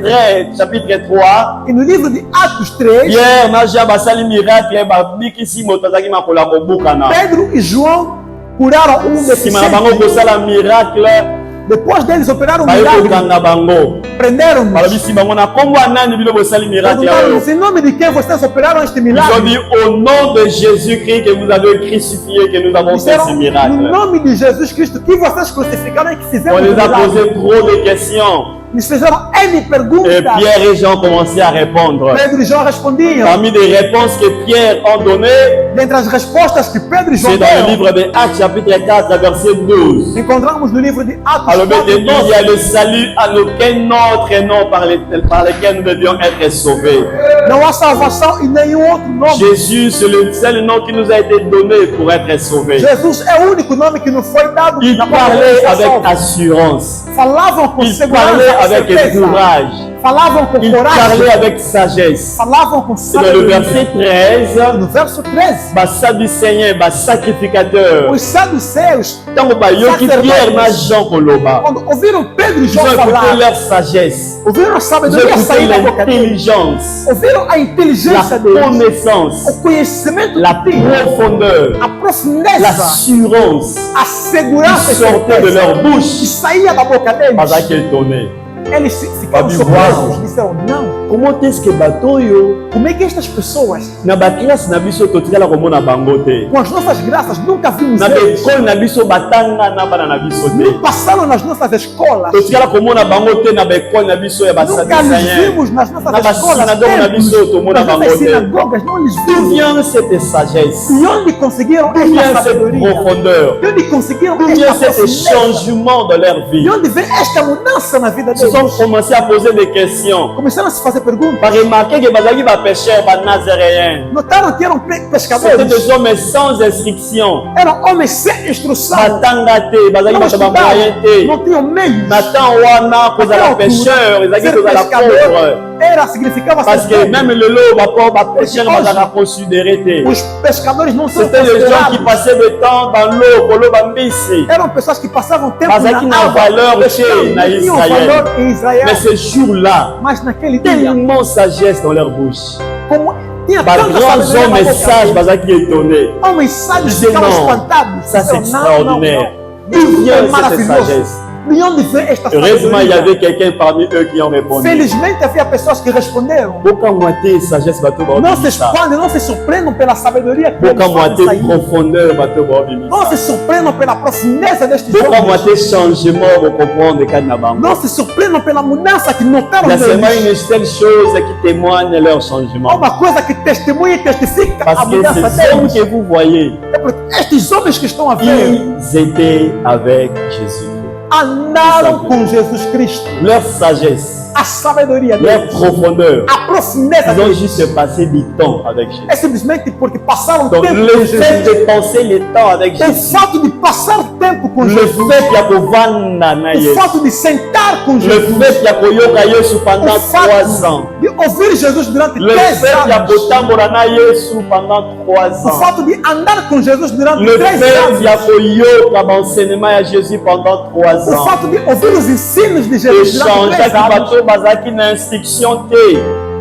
3, E no livro de Atos 3, Pierre naja basali miracle babikisi moto azalaki makola kobukana. Pedro e João curaram um Sima na bango deficiente. kosala miracle, Depois deles operar um baye milagre, kokanga bango prenderam-nos. balobisi bango na kombo ya nani bino bosali miracle ya oyo. Perguntaram-nos em nome de quem vocês operaram este Ils ont milagre. dit au nom de Jésus-Christ que vous avez crucifié, que nous avons fait Disseram, ce no miracle. nome de Jesus Cristo, que vocês crucificaram e que On fizeram o les a milagre. posé trop de questions. Eles fizeram N Et perguntas. Pierre et Jean commençaient à répondre. Pedro e João respondiam. Parmi les réponses que Pierre a données, Dentre as respostas que Pedro e João c'est dans le deram, livre de Actes chapitre 4, verset 12. encontramos no livro de Atos Alors, 4, il y a le salut à aucun autre nom par lequel nous devions être sauvés. Não há salvação em nenhum outro nome. Jésus, c'est le seul nom qui nous a été donné pour être sauvés. Jesus é o único nome que nos foi dado. Il na qual parlait nós avec somos. assurance. Falavam com Il segurança, parlait com avec certeza. courage. Falavam com Il coragem. parlait avec sagesse. Falavam com Et dans le sabedoria. verset 13, No verso 13, Basabi Seigneur, sacrificateur. os saduceus, Tango bayoki Pierre na Jean Koloba. quando ouviram Pedro e Ils João ont écouté falar, leur sagesse. ouviram a Ils ont sabedoria écouté sair da boca deles, l'intelligence, ouviram a inteligência la deles, connaissance, o conhecimento la de Deus, profondeur, a profundeza, l'assurance a segurança qui sortait de leur que bouche. saía da boca deles. Pas à quel donné. Eles ficaram Babi, surpresos, uau. disseram, não, Comment est-ce que bateau yo como é que estas pessoas, na baklasse na biso totikala komona bango te? com as nossas graças, nunca vimos Na eles, bekole na biso batanga na bana na biso te. não passaram nas nossas escolas, Totikala komona bango te na bekole na biso ya nunca lhes basadissayen. vimos nas nossas Na escolas, basinagoga na templos, biso tomona nas bango nossas te. sinagogas, não lhes D'où vimos. vient cette sagesse? De onde conseguiram D'où vient esta cette sabedoria? profondeur? De onde conseguiram D'où vient esta cet profundeza? changement dans leur vie? De onde vem esta mudança na vida Ils ont deles? commencé à poser des questions. Começaram a se fazer perguntas. Par remarquer que bazaki ba pêcheurs, ba nazaréens. Notaram que eram C'était pescadores, des hommes sans instruction. eram homens sem instrução, Batanga te, bazaki não bato ba estudaram, moyen te. não tinham meios. Natan wana kozala pêcheur, ezalaki Ser kozala pauvre. pescador era, significava Parce ser que pobre. même le lot, ba pêcheur bazaka considéré te. Os pescadores não são C'était des gens qui considerados. passaient le temps dans l'eau, kolo bambisi. Eram pessoas que passavam tempo Bazaki na na água, valeur pescando, chez na não tinham Israël. valor em Israel. Mais ce jour-là, Mas naquele dia, tellement sagesse dans leur bouche. como tinha Par tanta grands sabedoria hommes na sages, boca, bazaki étonnés. homens sábios Dizer ficavam não. espantados. Ça c'est Disseram, extraordinaire. D'où Isso vient é cette maravilhoso. sagesse? De onde vem esta Heureusement, il y sabedoria? avait quelqu'un parmi eux qui ont répondu. Felizmente havia pessoas que responderam. Boka moitié sagesse bateau ba Não se obimisa. espandem, não se surpreendam pela sabedoria que eles Boka fazem moitié sair. profondeur bateau ba Não obimisa. se surpreendam pela profundeza destes Boka homens. moitié changement ba comprendre kadi na bango. Não se surpreendam pela mudança que notaram Il y a seulement neles. une seule chose qui témoigne leur Há changement. uma coisa que testemunha e testifica Parce a que mudança ces hommes deles. que vous voyez, É porque estes homens que estão a ver ils étaient avec Jésus. andaram com Jesus Cristo. Leur sagesse, A sabedoria leur deles, profondeur, a profundeza ils ont deles, juste passé du temps avec Jésus. é simplesmente porque passaram Donc tempo le com fait Jesus. de passer le temps avec O Jésus, fato de passar tempo com le Jesus, fait ya kovanda na o Yesu, fato de sentar com le Jesus, fait ya koyoka Yesu pendant o 3 ans, fato de ouvir Jesus durante le 3 fait ya anos, kotambola na Yesu pendant 3 o ans, fato de andar com Jesus durante le 3 fait anos, ya koyoka baenseignement ya Jésus pendant 3 o ans, fato de ouvir os ensinos de Jesus durante 3 echangeaki anos, bato bazalaki na instruction te,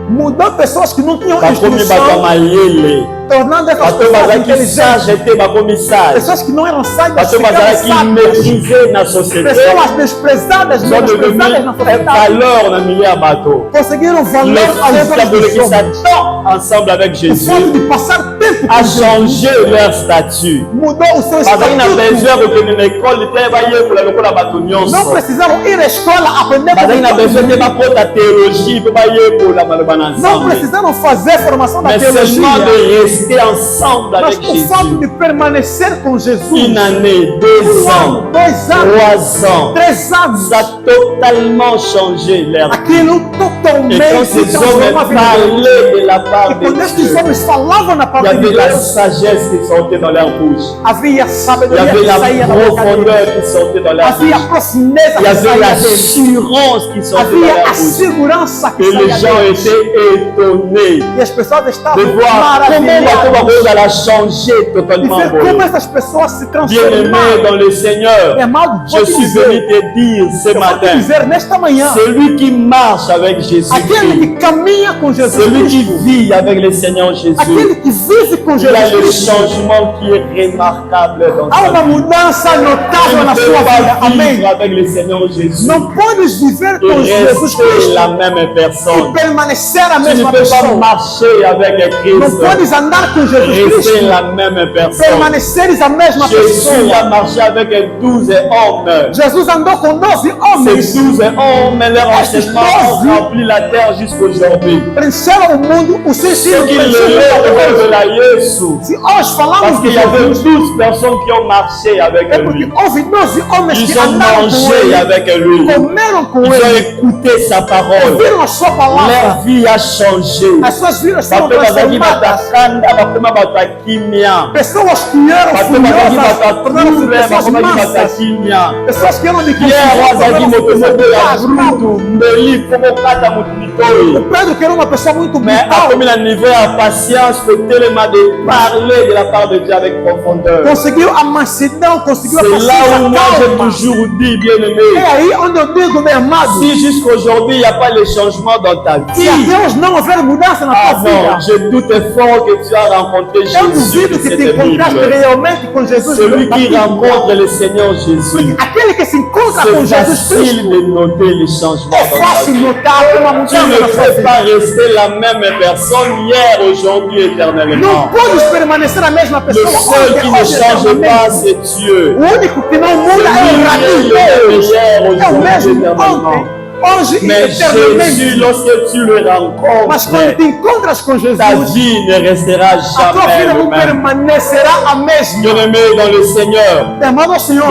mudou pessoas que não tinham bakomi bato ya instrução, mayele, tornando essas bato pessoas bazalaki inteligentes, sage te bakomi sage, pessoas que não eram sábias, bato ficaram bazalaki sábias, maîtrisé na société, pessoas desprezadas, ils ont devenu menosprezadas na sociedade, valeur na milieu ya bato. conseguiram Le valor aos fait olhos dos qu'ils homens. s'attendent ensemble avec O Jésus fato de passar tempo com a Jesus changé leur statut. mudou o seu bazalaki na estatuto. besoin ya kokende na ekole te bayekola lokola bato Não nyonso, precisaram ir à escola aprender bazalaki na como besoin te bakota théologie mpe bayekola maloba na não ensemble, precisaram fazer formação da mais seulement teologia, de rester ensemble mas avec o fato Jésus. de permanecer com Jesus, Une année, 2 ans, 2 anos, 3 ans, 3 anos, ça a totalement changé leur vie. aquilo Et totalmente quand se ces hommes transformou a vida deles. parlaient de la part E de quando estes Dieu, homens falavam na il y palavra de avait la Deus, sagesse qui sortait dans leur bouche. havia Il y sabedoria avait que saía la da boca profondeur deles, qui sortait dans leur havia bouche. profundeza Il y que avait saía deles, l'assurance qui sortait dans havia leur a bouche. segurança que Et les saía gens deles. étaient étonnés E as pessoas de estavam voir comment maravilhadas Bateau a changé de totalement. ver como essas pessoas se Bien-aimé transformaram. dans le Seigneur, Meu amado, je vou te suis venu dizer, te dire ce eu vou te matin, dizer nesta manhã, celui qui marche avec aquele Jésus-Christ, que caminha com Jesus celui qui Cristo, vit avec le Seigneur Jésus, aquele que vive com Il y a Jesus le Cristo. changement qui est remarquable dans Há sa uma vie. mudança notável na Tu sua ne peux vida. pas Amém. vivre avec le Seigneur Jésus Não podes viver com et Jesus rester Cristo la même e personne. permanecer a Tu ne mesma peux pas pessoa. marcher avec Não Christ, podes andar com Jesus rester Cristo, la même personne. permaneceres a mesma Jésus a pessoa. marché avec 12 hommes. Jesus andou com 12 homens, Ces 12 hommes, leur enseignement ont rempli la terre jusqu'aujourd'hui. preencheram o mundo, o seu Ce ensino qui preencheu le o mundo. révèle Jésus. Se hoje Parce falamos de qu'il y avait Jesus, 12 personnes qui ont marché avec é lui. porque houve 12 homens Ils que ont andaram com mangé ele, avec lui. comeram com Ils ont ele, écouté sa parole. ouviram a sua palavra. Leur vie a changé. As suas vidas foram Bato bazaki transformadas. batakanda bakoma bato ya kimia. Pessoas que eram Bato bazaki furiosas tornaram-se batature pessoas bakomaki mansas. batakimia. Pessoas que eram de Pierre azalaki moto moko ya pessoas brutu mbeli po kokata moto O litoyi. Pedro, que era uma pessoa muito Mais brutal, akomi na niveau ya patience kotelema de parler de la part de Dieu avec profondeur. conseguiu a mansidão, conseguiu a C'est là où paciência, moi j'ai calma. toujours dit, É bien-aimé, aí onde eu digo, meu amado, si jusqu'aujourd'hui il n'y a pas de changement dans ta se vie, a Deus não houver mudança na ah tua non, vida, je doute fort que tu as rencontré eu Jésus duvido de que te cette encontraste Bible. realmente com Jesus. Celui na qui Bíblia. rencontre le Seigneur Jésus, Aquele que se encontra com c'est Jesus facile Cristo, de noter les changements é dans ta fácil vie. notar uma Tu mudança ne na sua peux vida. pas rester la même personne hier, aujourd'hui, Não éternellement. podes permanecer a mesma Le pessoa. seul qui ne change pas, c'est Dieu. O único que não muda é o Celui grande qui est le Deus. hier, É o aujourd'hui, mesmo éternellement. ontem, hoje e Mais Jésus, eternamente. lorsque tu le Mas quando rencontres, te encontras com Jesus, ta vie ne restera a tua jamais vida le não même. permanecerá a mesma. Bien-aimé dans le Seigneur, Amado Senhor,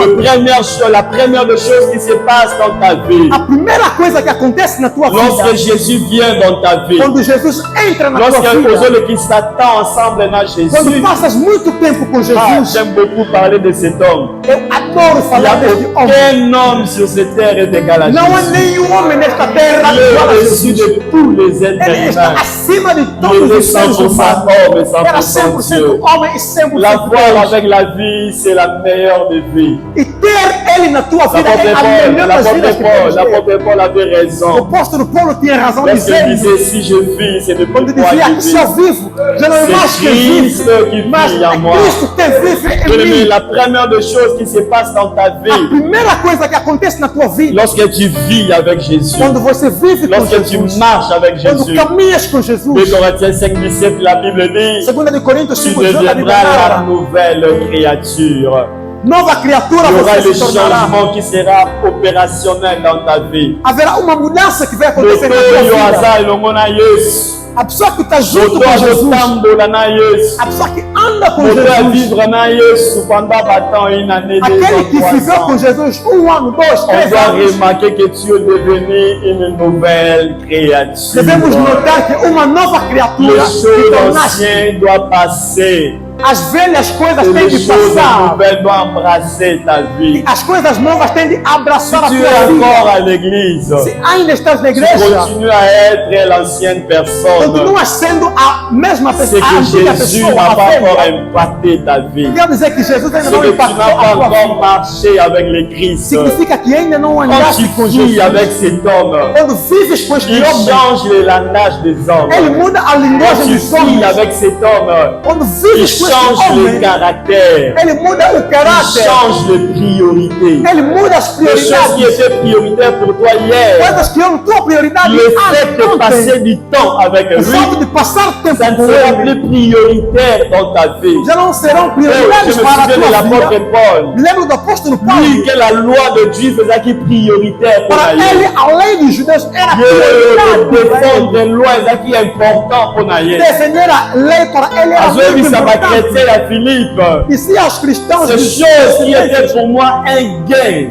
la première des choses qui se passe dans ta vie, a primeira coisa que acontece na tua lorsque vida, Jésus vient dans ta vie, quando Jesus entra na tua lorsque vida, os qui s'attendent ensemble dans Jésus, quando passas muito tempo com ah, Jesus, j'aime beaucoup parler de cet homme. eu adoro Il n'y falar a deste homem. aucun homme sur cette terre est égal à Não há Jésus. nenhum homem nesta terra Il igual a est Jesus. au-dessus de tous les êtres Ele está humains. acima de Il todos est os seres 100% humanos. homme et Era 100% 100% Dieu. homem e 100% L'avoir Deus. avec la vie, c'est la meilleure des vies. E ter ele na tua vida é a melhor das vidas que podes ter. L'apôtre Paul avait O raison. apóstolo Paulo tinha razão de Lorsqu'il dizer, disait, si je vis, c'est de quando plus moi dizia que qui se eu vis. vivo, já não é mais C'est que vivo, Christ qui mas vit en é moi. Cristo que vive em Bien-aimé, mim. la première des choses qui se passe dans ta A vie, primeira coisa que acontece na tua vida, lorsque tu vis avec Jésus, quando você vive com lorsque tu Jesus, marches avec quando Jésus, caminhas com 2 Jesus, Corinthiens 5, 17, la Bible dit, 2 de Coríntios tu 5, 18, a Bíblia deviendras la narra, nouvelle créature. nova criatura Il y aura você le se tornará. changement qui sera opérationnel dans ta vie. Haverá uma mudança que vai Moto acontecer na tua oyo vida. aza elongo na Yesu. A pessoa que está junto Moto com Jesus, azotambola na Yesu. a pessoa que anda com Moto a Jesus, vivre na Yesu pendant battant une année, 2 aquele ans, que 3 viveu com ans. Jesus 1 ano, 2, On 3 doit anos, remarquer que tu es devenu une nouvelle créature. devemos notar que uma nova criatura Les se choses tornaste. anciennes doivent passer. As velhas coisas Et têm les de choses passar. nouvelles doivent embrasser ta vie. As coisas novas têm de Si abraçar a tu tua es vida. encore à l'église, Se ainda estás na tu igreja, continues à être l'ancienne personne. continuas sendo a mesma C'est pessoa, a que antiga Jésus pessoa, n'a a pas encore velha. impacté ta vie. Quer dizer que Jesus ainda C'est não que tu impactou n'as pas a tua vida. encore marché avec le Christ. Significa que ainda não Quand andaste tu com vis Jesus. avec cet homme, Quando vives com este il homem, change le langage des hommes. ele muda a Quand linguagem tu dos vis homens. avec cet homme, Quando il vives com este change le homem, caractère. ele muda o Il caráter. change les priorités. Ele muda as Les choses qui prioridades. étaient prioritaires pour toi hier, Coisas que eram tua prioridade le fait de ontem. passer du temps avec O fato lui, de passar tempo ça ne com sera ele plus prioritaire dans ta vie. já não serão Oh, je me prioridades para a souviens de tua l'apôtre vida. Paul. Me lembro do apóstolo Lui, Paulo. que la loi de Dieu faisait qui prioritaire pour Para Naïe. ele, a lei dos judeus era Dieu prioridade para ele. défendre une loi qui est important pour Naïe. Defender a lei para ele era Parce que muito ça va importante. chrétien à Philippe. E se aos cristãos Ces choses qui étaient pour moi un gain.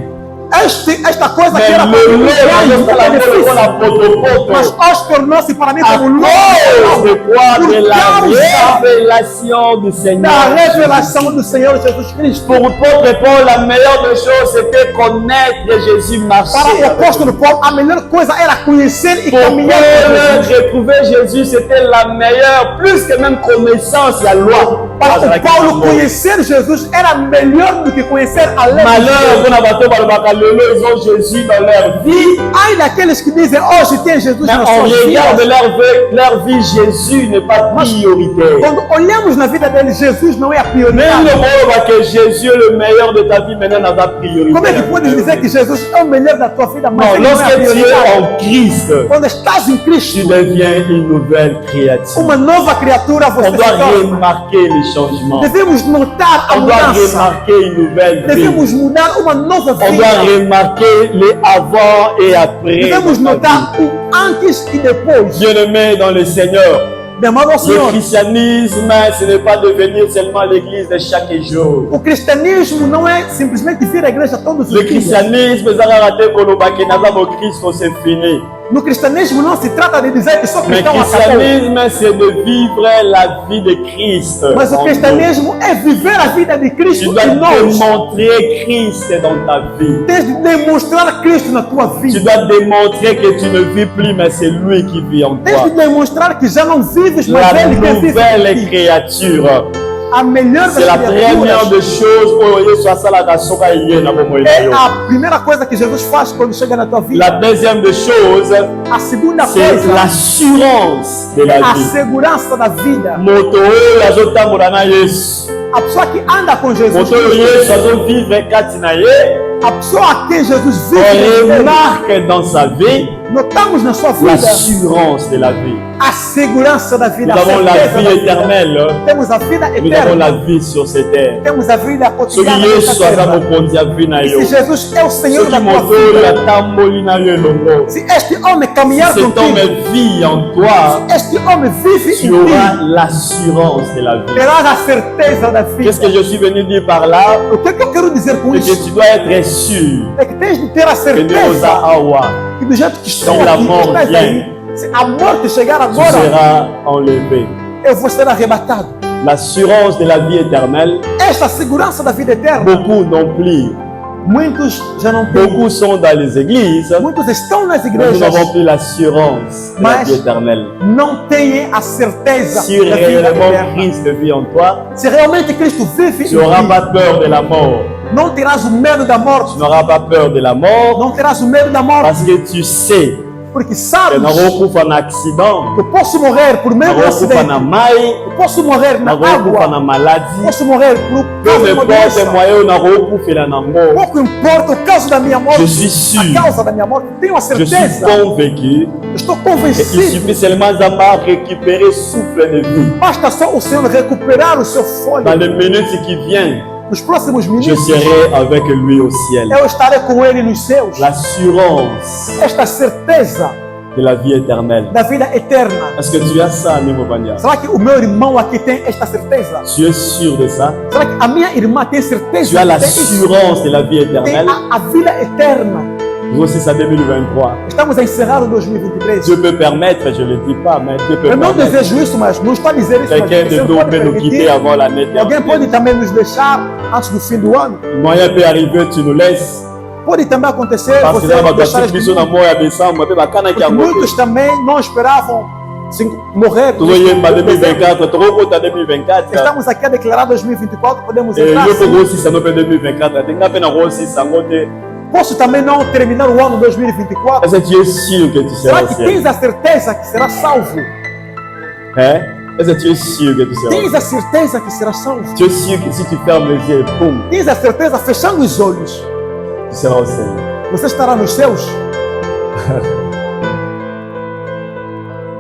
esta coisa Mais que era para le mim lot, um c'est la benefício, pour la potopoto. mas hoje tornou-se para mim À como cause de louco quoi? De por la causa révélation du da Seigneur. revelação do Senhor Jesus Cristo. Pour l'apôtre Paul, la meilleure des choses, c'était connaître Jésus marcher. Para o avec apóstolo Paulo, a melhor coisa era conhecer e Pour caminhar com Paul, Jesus. retrouver Jésus, c'était la meilleure, plus que même connaissance, la loi. Para o Paulo, conhecer Jesus era melhor do que conhecer a lei. Malheur, pour la bateau, pour le malheureux, ils ont Jésus dans leur vie. Ai daqueles que dizem, hoje tem Jesus Mais na on sua regarde vida. leur vie, Jésus n'est pas prioritaire. Quando olhamos na vida deles, Jesus não é a Même prioridade. le monde voit que Jésus est le meilleur de ta vie, maintenant dans ta priorité. Como é que podes dizer que Jesus é o melhor da tua vida, mas Non, ele não é a lorsque tu es prioridade? en Christ, Quando estás em tu Cristo, deviens une nouvelle créature. uma nova criatura você On se doit torna. remarquer les changements. Devemos notar a On doit mudança. remarquer une nouvelle vie. Devemos mudar uma nova On doit vida. remarquer les avant et après. Devemos dans ta notar o antes e depois. vie. Bien-aimé dans le Seigneur, Meu amado le Senhor, christianisme, ce n'est pas de venir seulement à l'église de chaque jour. o cristianismo não é simplesmente vir à igreja todos Le os dias. christianisme, c'est fini. No cristianismo não se trata de dizer que só Mais le cristão acabou. christianisme, c'est de vivre la vie de Christ. Mas o en nous. cristianismo é viver a vida de Tu Cristo dois em nós. démontrer Christ dans ta vie. Tens de demonstrar Cristo na tua Tu vida. dois démontrer que tu ne vis plus, mais c'est lui qui vit en Tens toi. de demonstrar que já não vives, mas La Ele que vive nouvelle em ti. créature. A melhor C'est la das première criaturas des choses où il y a ça, la soka yé na bomo é yo. a primeira coisa que Jesus faz quando chega na tua vida. La deuxième des choses, A segunda c'est coisa l'assurance de é la a vie. segurança da vida. Moto oyo azotambola na Yesu. A pessoa que anda com Jesus Moto oyo Cristo, Yesu azovivre kati na ye. a pessoa a quem Jesus On vive, remarque dans sa vie notamos na sua vida l'assurance de la vie. a segurança da vida. Nous A avons la certeza vie da vida. éternelle. Temos a vida Nous avons la eterna. vie sur cette terre. Temos a vida Soki cotidiana Yesu nessa aza terra. mokonzi ya vie na E yo. se Jesus é o Senhor Soki da tua moto oyo vida, atamboli na yo elongo. se este homem caminhar Cet contigo, homme vit en toi. este homem vive Tu em auras ti, l'assurance de la vie. terás a certeza da Qu'est-ce que vida. je suis venu dire par là? O que eu quero dizer com C'est que isso? tu dois être sûr É que tens de ter a que Deus certeza a awa, que do jeito que estou Se la aqui, mort estás vient, aí, se a morte chegar tu agora, seras enlevé. eu vou ser arrebatado. L'assurance de la vie éternelle, Esta segurança da vida eterna, beaucoup n'ont plus. muitos já não têm. Beaucoup sont dans les églises, Muitos estão nas mais nous igrejas, n'avons plus l'assurance de la Mas- vie éternelle. não têm a certeza Si da vida réellement eterna. Christ vit en toi, Se realmente Cristo vive tu n'auras em pas ti, peur de la mort. não terás o medo da Tu morte. n'auras pas peur de la mort Não terás o medo da morte, parce que tu sais porque que sabes narokufa na accident, que eu posso morrer por meio do narokufa acidente, na mai, eu posso morrer na narokufa na água, maladie. posso morrer por Peu causa de uma m'importe doença. moyen narokufela nango. Pouco importa o caso da minha morte, Je suis sûr, a causa da minha morte, tenho a je suis certeza, convaincu. eu estou Et il convencido. suffit seulement d'ama récupérer souffle de vie. Basta só o Senhor recuperar o seu Dans fôlego. les minutes qui viennent, Nos próximos je minutos, serai avec lui au ciel. eu estarei com Ele nos céus. L'assurance Esta certeza de la vie éternelle. da vida eterna. Est-ce que tu as ça, Nimo Banya? Será que o meu irmão aqui tem esta certeza? Tu es sûr de ça? Será que a minha irmã tem certeza? Tu as que tem isso? l'assurance de la vie Tem éternelle? a vida eterna. Nous aussi, c'est 2023. Estamos a encerrar o 2023. Dieu peut permettre, je ne le dis pas, mais Dieu peut Eu não permettre desejo isso, mas não estou a dizer isso. Mas quelqu'un o de Senhor nous pode peut nous quitter permitir. avant l'année Alguém pode dernière. também nos deixar antes do fim do ano. Le moyen peut arriver, tu nous laisses. Pode também acontecer Parce que você là, deixar basi biso este na mundo. moya besamba pe bakana ki Porque yango te. muitos também não esperavam morrer. Tozoyemba 2024, tokokota 2024. Estamos aqui a declarar 2024, podemos Et entrar. yo sim. tokosisa no pe 2024. Te nga pe na kosisa ngo te. Posso também não terminar o ano 2024. Est-ce que tu es sûr que tu Será seras au que ciel? tens a certeza que será salvo? Hein? Est-ce que tu es sûr que tu seras au Tens ciel? a certeza que será salvo? Tu es sûr que si tu fermes les yeux, boum, Tens a certeza, fechando os olhos, tu seras au ciel. você estará nos céus?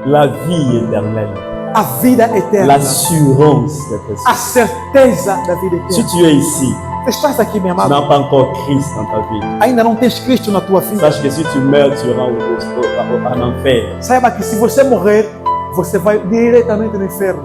La vie éternelle, A vida eterna, l'assurance d'être a sûr. certeza da vida Si eterna. tu es ici, Você estás aqui, meu tu amado, n'as pas encore Christ dans ta vie. ainda não tens Cristo na tua vida. Sache que si tu meurs, tu iras en enfer. Saiba que se você morrer, você vai diretamente no inferno.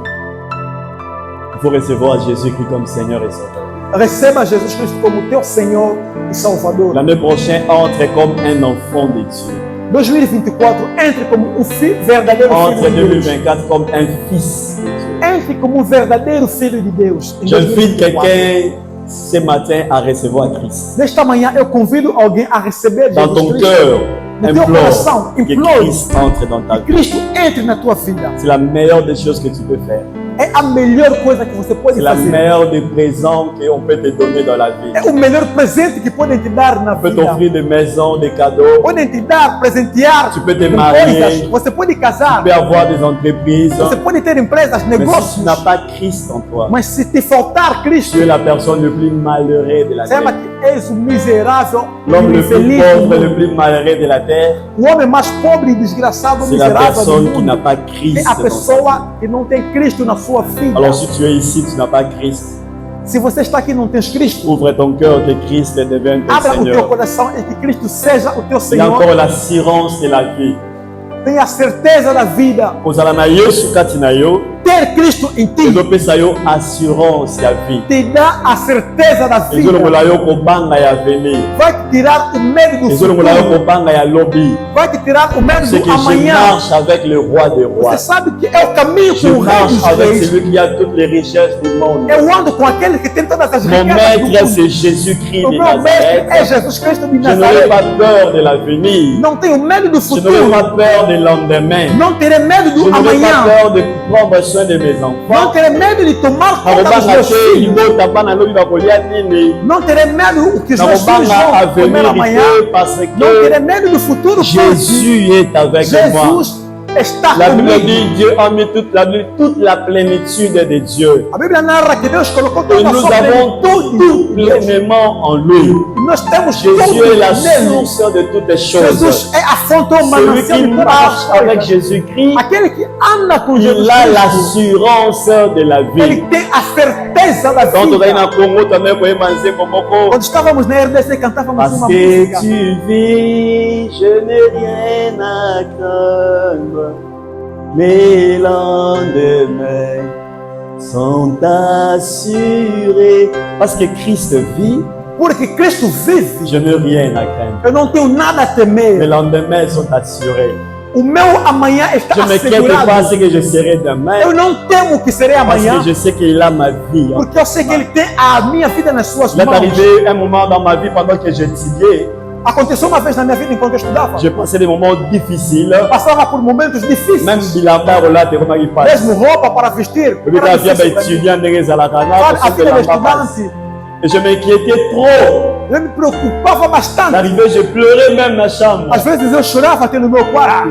Il faut recevoir Jésus-Christ comme Seigneur et Sauveur. Receba Jesus Cristo como teu Senhor e Salvador. L'année prochaine, entre comme un enfant de Dieu. 2024, entre como um verdadeiro Entre filho de Deus. 2024 comme un fils de Dieu. Entre como um verdadeiro filho de Deus. Em J'invite 2024. quelqu'un ce matin à recevoir Christ. Nesta manhã eu convido alguém a receber Dans Jesus ton Cristo. cœur, No teu coração, implore que implore Christ entre dans ta que vie. Cristo entre na tua vida. C'est la meilleure des choses que tu peux faire. é a melhor coisa que você pode C'est la fazer. meilleure des présents qu'on peut te donner dans la vie. É o melhor presente que podem te dar na On peut vida. t'offrir des maisons, des cadeaux. Podem te dar, presentear Tu peux te com marier. coisas. Você pode Tu casar. peux avoir des entreprises. Você pode ter empresas, Mais si negócios. tu n'as pas Christ en toi, Mas se te faltar Cristo, tu es la personne le plus malheureux de la saiba terre. que és o miserável, L'homme o le plus infeliz, pauvre, le plus malheureux de la terre, o homem mais pobre e desgraçado, c'est la miserável do personne qui n'a mundo. pas É Christ a dans sa vie. pessoa que não tem Cristo na sua vida. Alors si tu es ici, tu n'as pas Christ, Se você está aqui e não tens Cristo, ouvre ton cœur que Christ devienne ton abra o teu Seigneur. coração e que Cristo seja o teu Il y a Senhor. encore l'assurance de la vie. Tenha certeza da vida. Ozala na Yesu kati na yo, Ter Cristo em ti ezopesa yo assurance ya vie. te dá a certeza da vida. Ezolongola yo kobanga ya venir. Vai te tirar o medo do Ezolongola yo futuro. kobanga ya lobi. Vai te tirar o medo C'est do que je amanhã. marche avec le roi des Você rois. sabe que é o caminho Je com o rei marche dos avec reis. celui qui a toutes les richesses du monde. Eu ando com aquele que tem todas as Mon riquezas do maître, mundo. c'est Jésus-Christ O de meu mestre é Nazareth. Jesus Cristo de Je n'aurai Nazaré. pas peur de l'avenir. Não tenho medo do Je n'aurai futuro. pas peur de lendemain. Não terei medo Je do n'aurai pas amanhã. peur de prendre soin de mes Não enfants. terei medo de tomar conta dos nakobanga meus te filhos. libota bana lobi bakolia nini. Não terei medo do que os meus filhos Nakobanga vão comer avenir amanhã. te parce Não que terei medo do futuro próximo. Jésus est avec moi. Jesus está La Bible comigo. dit Dieu a mis toute la plénitude de Dieu. A Bíblia narra que Deus colocou Et toda a nous sua avons plenitude tout em Deus. pleinement en lui. Nós temos Jésus tudo est la nele. source de toutes les choses. Jesus é a fonte, o Celui manancial qui de todas marche as avec coisas. Jésus-Christ, Aquele que anda com Jesus il a Cristo, l'assurance de la vie. ele tem a certeza da Quand on est vida. dans le Congo, também foi manser Komoko. Quando estávamos na RDC, cantávamos Parce uma que música. tu vis, je n'ai rien à craindre. Mes lendemains sont assurés. Parce que Christ vit, Porque Cristo vive, je n'ai rien à craindre. eu não tenho nada a Mes temer. lendemains sont assurés. O meu amanhã está Je ne m'inquiète pas assegurado. ce que je serai demain. Eu não temo o que serei Parce amanhã, que je sais qu'il a ma vie. porque eu sei que Ele tem a minha vida nas suas Il est mãos. arrivé un moment dans ma vie pendant que j'étudiais. Aconteceu uma vez na minha vida enquanto eu estudava. J'ai passé des moments difficiles. Passava por momentos difíceis. Même bilamba rolate comment il passe. Mesmo roupa para vestir. Et puis Era ta vie difícil pra mim. étudiant ndenge ezalaka na Sabe, a parce que vida do bilamba passe. estudante, Et je m'inquiétais trop. eu me preocupava bastante. D'arriver, je pleurais même na chambre. Às vezes eu chorava aqui no meu quarto.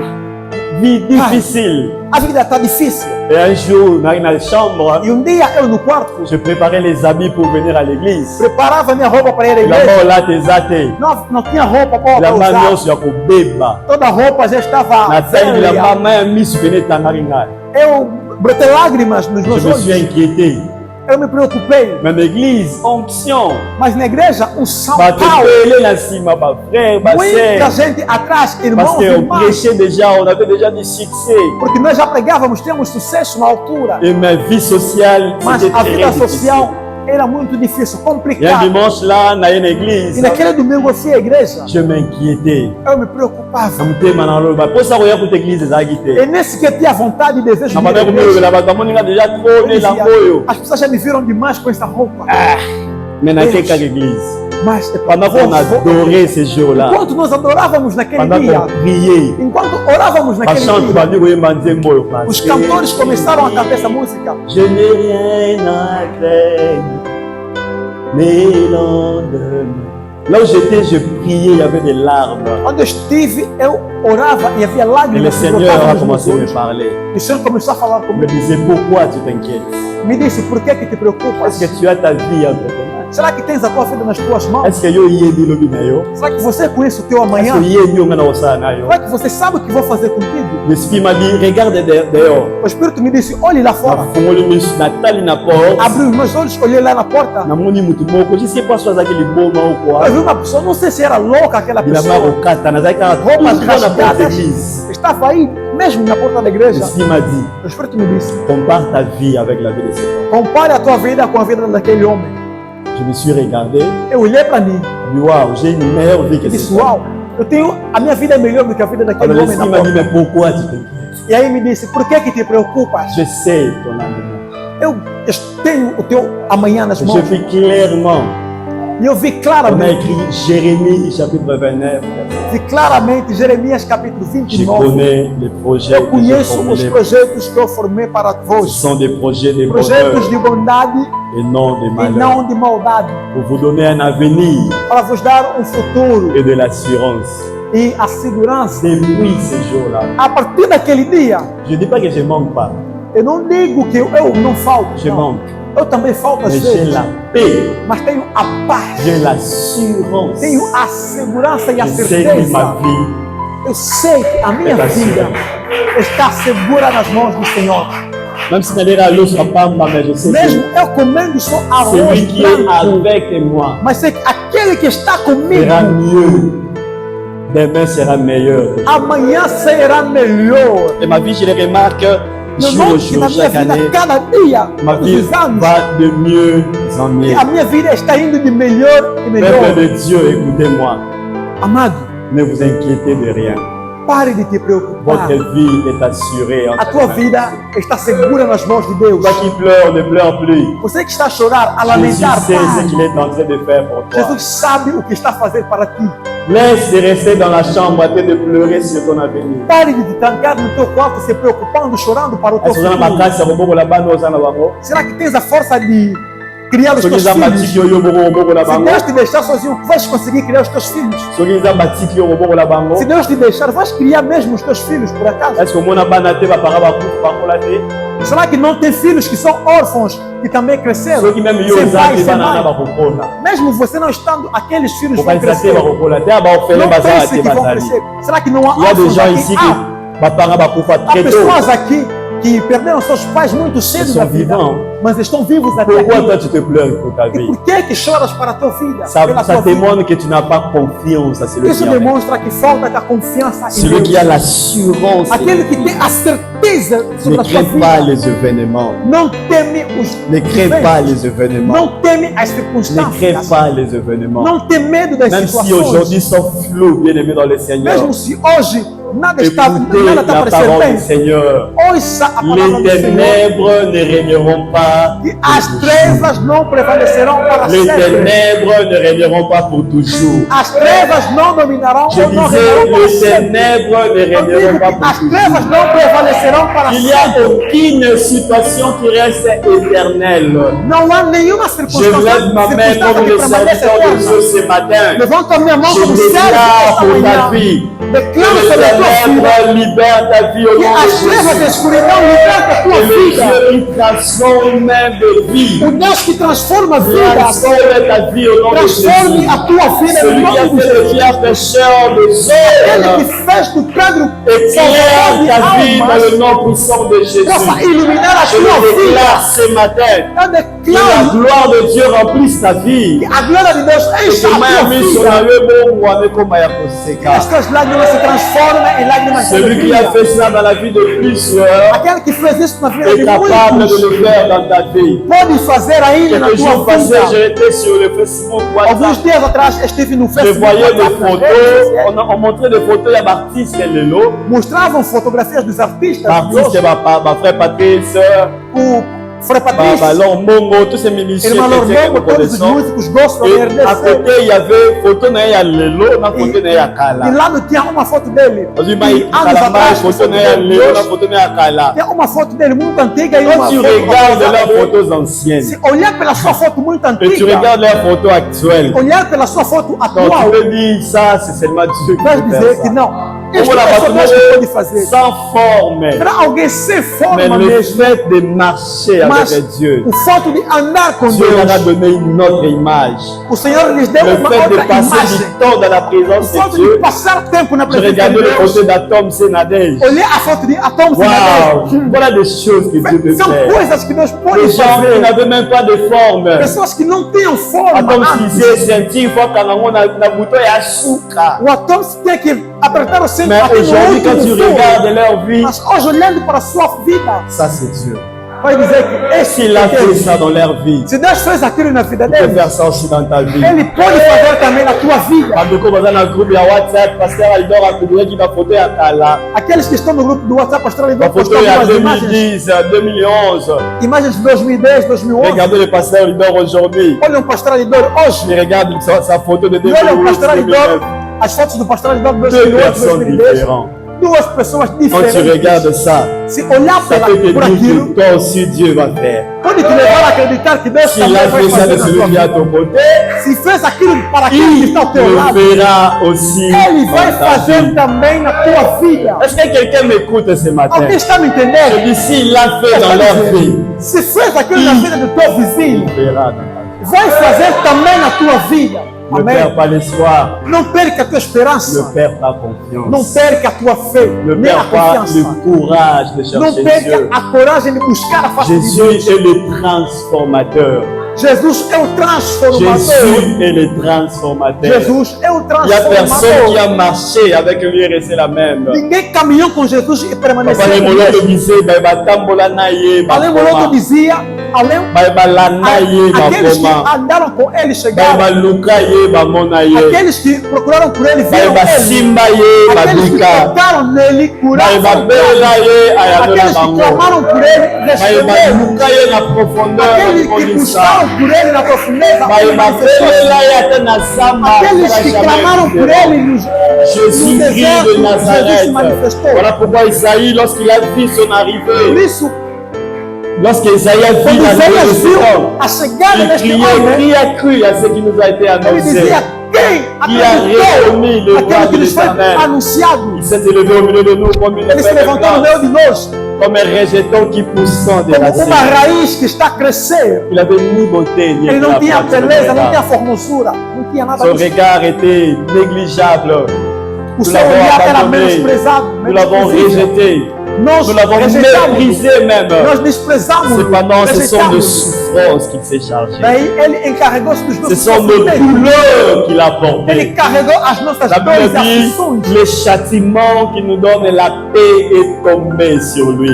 Vie difficile. A vida está difícil. Et un jour, dans la chambre, E um dia eu no quarto je préparais les habits pour venir à l'église. preparava minha roupa para ir à La igreja. mort là, tes athées. Não tinha roupa boa La para maman, usar. je beba. Toda a roupa já estava La taille de la velha. maman, mis venait tangaringa. Eu brotei lágrimas nos meus Je me suis olhos. inquiété. Eu me preocupei. Même église, onction. Mas na igreja, um São Bah, tu Paulo. peux aller là, si ma frère, ma Muita sœur. gente atrás, Parce irmãos e qu'on irmãs. prêchait déjà, on avait déjà du succès. Porque nós já pregávamos, tínhamos sucesso na altura. Et ma vie sociale, Mas c'était a très vida difficile. social era muito difícil, Et un complicada. dimanche là, dans une E église, naquele domingo eu fui à igreja. je m'inquiétais. Eu me preocupava. Motema na loba. Pour ça, regarde pour l'église, ça a quitté. E nesse que eu tinha vontade e desejo de Na ir à maneira como eu igreja, levava a mão, ninguém déjà trop eu né dizia, lamboio. as pessoas já me viram demais com essa roupa. Mais dans quelle église? Mas Pendant qu'on adorait ces jours-là, enquanto nós adorávamos naquele pendant dia, qu'on priait, enquanto orávamos a naquele chante dia, va dire oui, mandier moyo. os cantores começaram a cantar essa música. Je n'ai rien à craindre, mes lendemains. Là où j'étais, je priais, il y avait des larmes. Quando eu estive, eu orava e havia Et le lágrimas que Seigneur brotavam a nos meus commencé à me olhos. parler. E o Senhor começou a falar Il me comigo. disait, pourquoi tu t'inquiètes? Me disse, por que te preocupas? Est-ce que tu as ta vie entre tes mains? Será que tens a tua vida nas tuas mãos? Est-ce que yo yebi lobi na yo? Será que você conhece o teu Est-ce amanhã? que yebi yo ngana osala na yo? Será que você sabe o que vou fazer contigo? L'esprit m'a dit, regarde dehors. O Espírito me disse, olhe lá fora. nafungoli miso natali na porte Abri os meus olhos, olhei lá na porta. namoni mutu moko je sais pas so azalaki liboma Eu okwa vi uma pessoa, não sei se era louca aquela bilamba pessoa. kokata nazalaki kaka Roupas toujours na porte rasgadas. d'église. Estava aí, mesmo na porta da igreja. L'esprit m'a dit, O Espírito me disse, compare ta vie avec la vie de cet homme. compare a tua vida com a vida daquele homem. Je me suis regardé, Eu olhei para mim je me dis, waouh, j'ai une meilleure vie que e cet disse, homme. uau, a minha vida é melhor do que a vida daquele Alors homem na l'esprit m'a dit, porta. mais pourquoi tu t'inquiètes? E aí me disse, por que te preocupas? Je sais ton lendemain. Eu tenho o teu amanhã nas Je mãos. vis clairement. E eu vi On a claramente. écrit Jérémie chapitre 29. ouve claramente Jeremias capítulo Je 29. connais les projets Eu que j'ai conheço os formulés. projetos que eu formei para Ce vós. sont des projets de Projetos de bonheur bondade et non de e malheur. não de maldade. Pour vous donner un avenir Para vos dar futuro et de l'assurance. e a segurança. Depuis ce jour-là, A partir daquele dia, je ne dis pas que je ne manque pas. eu não digo que eu não falto. Je não. manque. Eu também falto às Mais j'ai vezes. la paix, Mas tenho a paz. j'ai l'assurance. Tenho a segurança e a Je sais que certeza. ma vie Eu sei que a minha Está vida está segura nas mãos do Senhor. même si c'est à l'eau, mais je sais Mesmo que eu comendo só celui arroz qui est branco, avec moi mas sei que aquele que está comigo sera mieux. Demain sera meilleur. amanhã será melhor. Et ma vie, je le remarque Eu jour au noto que jour, na minha chaque année. vida, cada dia, Ma todos vie os anos, va de mieux en mieux. a minha vida está indo de melhor e Peuple melhor. de Dieu, écoutez-moi. Amado, Ne vous inquiétez de rien. pare de te preocupar. Votre vie est assurée. A tua vida está segura nas mãos de Deus. Toi qui pleures, ne pleure plus. Você que está a chorar, a Jésus lamentar, sait ce pare. qu'il est en train de faire pour toi. Jesus sabe o que está a fazer para ti. Laisse rester dans la chambre à train de pleurer sur ton avenir. Pare de te trancar no teu quarto, se preocupando, chorando para o teu Est-ce que vous futuro. avez la bango la bano za na bango? Será que tens a força de criar os Soki teus za filhos? matiki yo bogo la Se bango. Deus te deixar sozinho, vais conseguir criar os teus filhos. Soki za matiki yo bogo la bango. Se Deus te deixar, vais criar mesmo os teus filhos, por acaso? Est-ce que mona bana te ba para ba ku ba kola te? Será que não tem filhos que são órfãos e também cresceram? Soki même yo Sem za pai, te sem bana na ba mãe. kokona. Mesmo você não estando, aqueles filhos Pour vão pas te crescer. ba kokola te ba ofele Não ba za pense te que vão bazali. crescer. Será que não há Il y a des órfãos gens aqui? ici Ah, qui ba para ba kufa há très tôt. pessoas aqui que perderam seus pais muito cedo Ils na sont vida, vivants. mas estão vivos até Pourquoi aqui. toi tu te pleures pour ta E vie? por que choras para a tua vida? Ça Pela tua vida? témoigne que tu n'as pas confiance à celui Isso qui en est. demonstra que falta a confiança em Celui qui a Deus. l'assurance Aquele que tem a certeza ne sobre a sua craint pas vida. les événements. Não teme os Ne craint eventos. pas les événements. Não teme as Ne craint circunstâncias. pas les événements. Não tem medo das Même si situações. aujourd'hui sont flous, bien aimés dans le Seigneur. Mesmo se hoje nada está Écoutez nada está la parecendo parole bem. du Seigneur. Ouça a palavra Les do Senhor. ténèbres ne régneront pas. Que as trevas não prevalecerão para Les sempre. ténèbres ne régneront pas pour toujours. As trevas não dominarão Je ou não disais, reinarão para les sempre. ténèbres ne Eu digo régneront pas que pour as toujours. trevas não prevalecerão para Il n'y a sempre. aucune situation qui reste éternelle. Não há nenhuma Je circunstância, lève ma main circunstância comme que le permanece serviteur de eterna. Dieu ce matin. Levanta a minha mão Je como servo déclare esta pour ta manhã. vie. Declaro Que sobre a tua les vida ténèbres libèrent ta vie au que nom de as trevas da Jésus. escuridão libertam a tua Que le vida. Dieu qui transforme même de vie. O Deus que transforma vidas, Transforme ta vie au nom de transforme Jésus. a tua vida em Celui qui a nome de fait de Jesus. Pierre pécheur de Ele que Saul. fez do Pedro Éclaire salvador de ta vie dans almas, le nom puissant de Jésus. possa iluminar a Je tua le vida. déclare ce matin. Eu Que la declaro gloire de Dieu remplisse ta vie. que a glória de Deus encha a Koma ya tua miso vida. na yo bongo amekoma ya Que koseka. as tuas lágrimas se transformem em lágrimas de Celui qui a alegria. fait cela dans la vie de plusieurs Aquele que fez isso na vida est de capable de muitos le faire dans ta vie. pode fazer ainda na Quelques jours tua passés, vida. j'étais sur le Facebook, Alguns WhatsApp. dias atrás estive no Je Facebook, voyais des WhatsApp, nas redes photos, sociais, on montrait des photos, il y a Baptiste Lelo, mostravam fotografias dos artistas de Baptiste, hoje. ma frère Patrice, O Frei Patrício, Mongo, tous ces musiciens Irmã chrétiens que Lormongo, nous todos os connaissons. músicos gospel Et da à RDC. côté, il y avait photo na ya Lelo, na photo na ya E Kala. lá não tinha uma foto dele. Ozwi E mai anos Kala mai atrás, photo na ya Lelo, na photo na ya Kala. tinha uma foto dele muito antiga e Quand uma tu foto regardes leurs atualizada. photos anciennes Se olhar pela sua foto muito et tu antiga, regardes leurs photos actuelles, olhar pela sua foto donc tu atual, peux dire ça, c'est seulement Dieu qui vai peut dizer faire que ça. não. Como Este la é só Deus que pode bâton fazer. sans forme, Para alguém sem mais forma le mesmo, fait de marcher mas avec Dieu. o fato de andar com Dieu leur a Deus, donné une autre image. o Senhor lhes deu Le uma fait de outra passer imagem. du temps dans la O présence fato de de Dieu. passar tempo na Je presença de regardais les Deus, photos d'Atom Senadej. olhar a foto de Atom Waouh! Sinadej. Voilà des choses que Dieu peut São faire. coisas que Deus pode Les gens qui fazer. n'avaient même pas de forme. Pessoas que não tinham forma Atom antes. disait sentir fois kanango na bouton ya suka. O Atom tinha que apertar o centro Mais aqui no aujourd'hui, quand tu último fio. regardes leur vie, Mas hoje, olhando para a sua vida, ça c'est Dieu. vai dizer que esse S'il a é fait Deus. ça dans leur vie, Se Deus fez aquilo na vida il peut dele, faire ça aussi dans ta vie. Ele pode fazer também na tua vida. Bandeko baza na groupe ya WhatsApp, pasteur Alidor akubiraki ba photo ya kala. Aqueles que estão no grupo do WhatsApp Pastor Ba Lidor photo postou ya algumas imagens, 2010, 2011. imagens de 2010, 2011. Regardez le pasteur Alidor aujourd'hui. Olha o Pastor Lidor hoje. Je regarde sa photo de E olha o 2008, Pastor 2009. Lidor As fotos do pastor ajudam meus Deux filhos, personnes différentes. duas pessoas Quand tu diferentes. regardes ça, Se olhar ça peut te por dire aquilo, que toi aussi Dieu va faire. pode te levar a acreditar que Deus S'il também a vai fait ça fazer de na celui tua qui est à vida. ton côté, Se fez aquilo para aquele que il está ao teu le lado, fera aussi. Ele vai dans ta fazer vie. também na tua vida. Est-ce que quelqu'un m'écoute ce matin? Alguém está me Je entendendo? dis, s'il l'a fait dans leur vie, Se fez aquilo na vida do teu vizinho, il fera dans ta vie. vai fazer também na tua vida. Ne Amém? perds pas l'espoir, Não perca a tua ne esperança. perds pas Não confiance, perca a tua fé, ne nem a perds pas confiança. le courage de Não chercher perca Dieu. a coragem de buscar a face de Jésus Deus. est le transformateur. Jesus é o transformador. Jésus est le transformateur. Jesus é o Il n'y a personne qui transformador. a marché avec lui et resté la même. Ninguém caminhou com Jesus e permaneceu Papa com Lemolo Deus. disait, batambola na ye, Além do outro bakoma. dizia, além Baibala na ye, aqueles que bakoma. andaram com ele chegaram. Baibaluka ye, bamona ye. Aqueles que procuraram por ele viram ele. Baibasimba ye, Aqueles que baduka. tocaram nele curaram. Baibabela ye, ayanola Aqueles que bango. clamaram por ele responderam. Baibaluka ye na profondeur, Aqueles que bakolisa. buscaram por ele na profundeza. Baibabelela ye ate na zamba. Aqueles que clamaram por ele no Jésus-Christ de deserto, Jesus se Nazareth. manifestou. Voilà pourquoi Isaïe, lorsqu'il a vu son Por arrivée, isso, lorsqu'Isaïe a vu quando l'arrivée de Isaías cet viu homme, a chegada il deste criait, homem, qui a cru à ce qui nous a été ele annoncé? dizia: quem Qui a reconnu acreditou le aquilo roi que de lhes foi l'Éternel? anunciado? Il s'est élevé au milieu de nous comme une Ele se feuille de levantou no grasse, meio de nós, comme un rejeton qui poussant des como racines. uma raiz que está a crescer. Il avait ni beauté, ni Ele não éclat tinha pour son beleza, não regard. tinha formosura, não tinha nada Son disso. regard était négligeable. O Nous seu l'avons olhar era abandonné, menosprezado, nous l'avons menosprezado. rejeté, Nós nous l'avons rejeitamos, méprisé même. nós desprezamos, Cependant, ce sont de rejeitamos. souffrances qu'il s'est chargé. Daí ele encarregou-se dos Ce nossos sont nos sofrimentos. douleurs qu'il a Ele portées. carregou as nossas La dores e Bible dit, aflições. le châtiment qui nous donne la paix est tombé sur lui.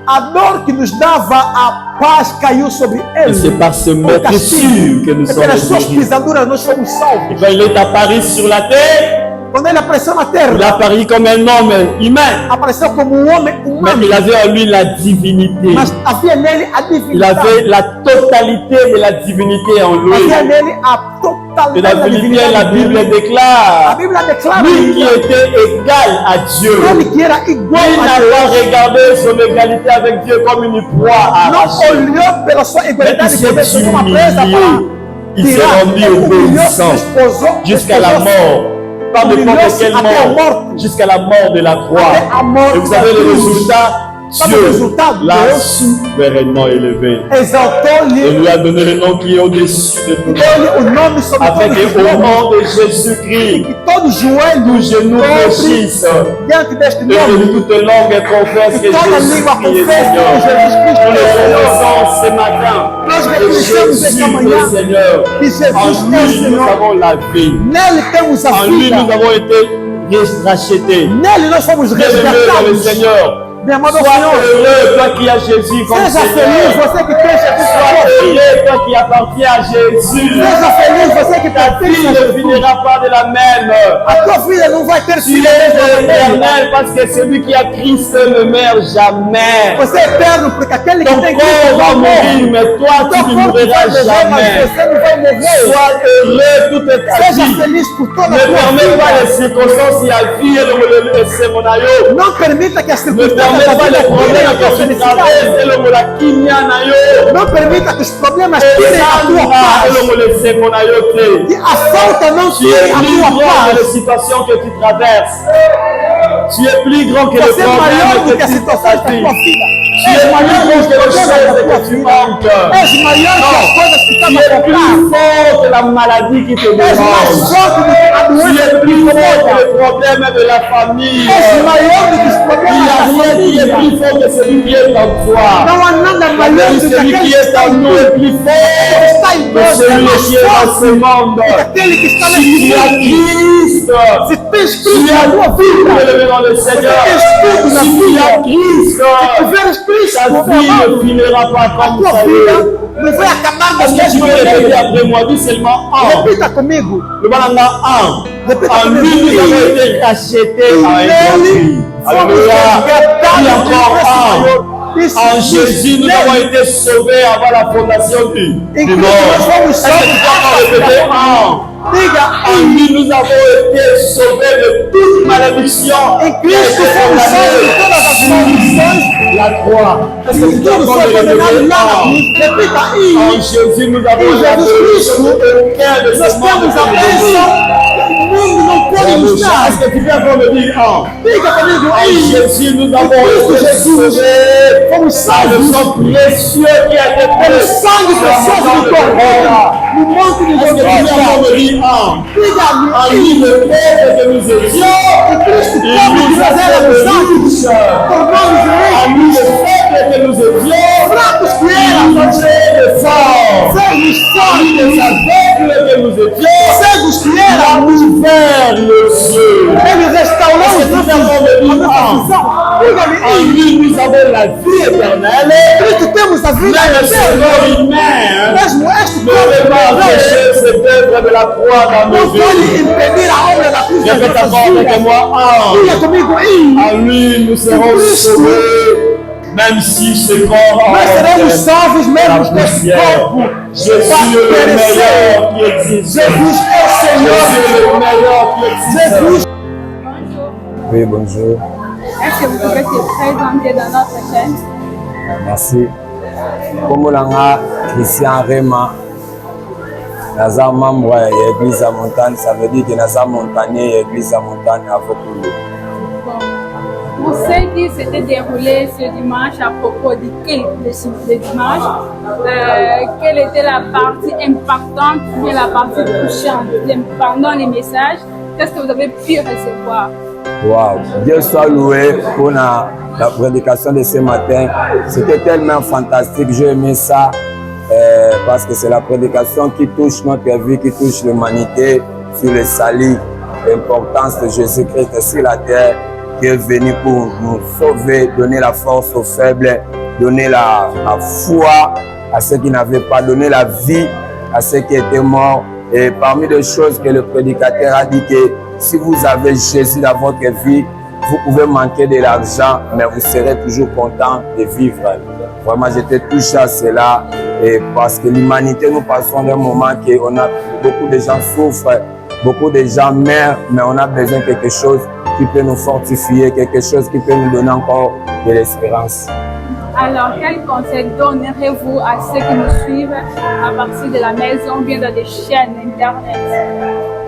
A dor que nos dava a paz caiu sobre Et ele. c'est par ce O meurtrissure que nous E sommes pelas suas guéris. pisaduras nós fomos salvos. Et quand il est apparu sur la terre, Quando ele apareceu na il est terra, apparu comme un homme humain. apareceu como um homem Mais humano, il avait en lui la divinité. mas havia nele a Il divindade. avait la totalité de la divinité en lui. Havia nele a Et totalidade la da divinité, la divindade Bible dele. A déclare, Bíblia declara lui qui était égal à Dieu, ele que era igual il a n'a Deus. pas regardé son égalité avec Dieu comme une proie Não arrachée. olhou pela sua Mais igualdade il com Deus s'est como uma presa humilié. para Il s'est tirar. rendu Ele humilhou, obéissant desposou, jusqu'à la mort. Pas n'importe quelle mort, jusqu'à la mort de la croix. até a morte Et vous da savez le cruz. résultat? Sabe o Dieu resultado? l'a Deus souverainement élevé. Et exaltou-lhe, lui a donné le nom qui est au-dessus de tout. deu-lhe o nome sobre Afin todos os qu'au nomes. nom de Jésus-Christ, E todo joelho tout genou dobre fléchisse diante deste et nome. que toute langue confesse que E toda língua Jésus-Christ est confesse que Seigneur. Jesus Cristo Nous le é Senhor. reconnaissons ce matin. Nós Que reconhecemos esta Jésus manhã est Seigneur. que Jesus En é o lui, nous Senhor. avons la vie. Nele temos a En lui, nous vida. avons été rachetés. Nele nós fomos Bienvenue dans le resgatados. Seigneur. Meu amado Sois Senhor, heureux, toi qui as Jésus comme seja feliz Seigneur. você que tem Jesus Sois como filho. heureux, toi qui appartiens à Jésus. Seja feliz você que Ta pertence vie a ne Jesus. finira pas de la même. A tua vida não vai ter Tu fim es da mesma maneira. éternel parce que celui qui a Christ ne meurt jamais. Você é eterno porque aquele que Ton tem corps Cristo va não morre. mourir, mais toi, Teu tu ne corpo vai mourras morrer, mas jamais. você não vai morrer. Sois heureux toute ta Seja vie. feliz por toda Ne a tua permets pas les vida. circonstances et la vie et le sémonaio. Não permita que as Ne circunstâncias permets da pas vida les problèmes tirem a tua que tu felicidade. traverses et le mola kinyanayo. Não permita que os problemas Et tirem a tua ça, et le paz. mola sémonayo te. Que a falta não Tu es tire a plus tua grand que paz. les situations que tu traverses. Tu es plus grand que les Você é maior problèmes do que que as tu situações da tua traverses. vida. Tu es És maior plus do que grand os que les problemas da choses tua que tu vida. manques. És maior que as coisas que Tu estão a es faltar. plus fort que la maladie qui te És mais dérange. forte do que a Tu doença es que te plus fort que incomoda. les problèmes de la famille. És maior do que os Il problemas n'y a da rien qui est família. plus fort que celui qui est en toi. Não há nada maior do que Celui aquele qui que est está en em nous nós. est plus fort Está em que nós, é celui mais qui est dans forte ce monde. do que aquele que está neste Tu as mundo. Christ. Se tens Tu Cristo na as tua tout vida, élevé dans le Seigneur. tens tudo na Si tu vida. as Christ, Se tiveres Cristo, ta meu vie amado, ne finira pas a comme tua ça. vida não vai acabar da Est-ce que tu mesma peux répéter maneira. après moi? Dis seulement un. Repita comigo. Le balanga un. Répète En comigo. lui, nous avons été rachetés à un grand prix. Alléluia. Dis encore un. En Jésus, nous avons été sauvés avant la fondation du monde. Est-ce que tu peux encore répéter un? En lui, nous avons été sauvés de toute malédiction. Em Cristo fomos salvos de todas as maldições. La croix. Est-ce que tu Tudo foi condenado lá na cruz. Repita, En Jésus, nous avons em Jesus Cristo, aucun de nós ces temos a bênção. O mundo não pode nos dar. Est-ce que tu peux encore me dire Diga comigo, en Jésus, nous avons Cristo été Jesus, sauvés fomos par le salvos sang précieux qui a été pelo sangue precioso do Cordeiro. No monte de Est-ce que tu peux Golgotha. encore me dire Diga-me, en lui, le peuple que nous étions, Cristo il pobre nous de a Nazaré, fait os santos, riches. tornamos reis, En lui, le peuple que nous étions, fracos que il nous éramos, fait forts. cegos En lui, les fortes, aveugles que nous étions, cegos que il a éramos. ouvert les yeux. Ele restaurou os nossos visão. En Diga-me, lui, nous avons la vie éternelle. Cristo temos a vida Même le eterna. Seigneur humain Mesmo este ne peut pas empêcher cette œuvre de la croix dans não nos pode vies. impedir a obra da cruz das Répète nossas encore avec vidas. moi. Diga comigo, En lui, nous serons sauvés, même si ce corps nós seremos salvos mesmo la desse poussière. corpo. Jésus est le meilleur qui existe. Jesus é o Senhor. Jésus est le meilleur qui existe. Jesus. Bonjour. Oui, bonjour. Est-ce que vous pouvez te présenter dans notre chaîne? Merci. Comme langa Christian Rema, naza membre de l'église à montagne, ça veut dire que naza montagnier l'église à montagne à Vokulu. Bon. Pour ce qui s'était déroulé ce dimanche à propos du culte de dimanche, quelle était la partie impactante ou bien la partie touchante pendant les messages? Qu'est-ce que vous avez pu recevoir? Waouh, Dieu soit loué pour la prédication de ce matin. C'était tellement fantastique, j'ai aimé ça parce que c'est la prédication qui touche notre vie, qui touche l'humanité sur le salut, l'importance de Jésus-Christ sur la terre qui est venu pour nous sauver, donner la force aux faibles, donner la foi à ceux qui n'avaient pas, donné la vie à ceux qui étaient morts. Et parmi les choses que le prédicateur a dit que si vous avez Jésus dans votre vie, vous pouvez manquer de l'argent, mais vous serez toujours content de vivre. Vraiment, j'étais touché à cela et parce que l'humanité, nous passons d'un moment où beaucoup de gens souffrent, beaucoup de gens meurent, mais on a besoin de quelque chose qui peut nous fortifier, quelque chose qui peut nous donner encore de l'espérance. Alors, quel conseil donnerez-vous à ceux qui nous suivent à partir de la maison ou bien dans des chaînes internet?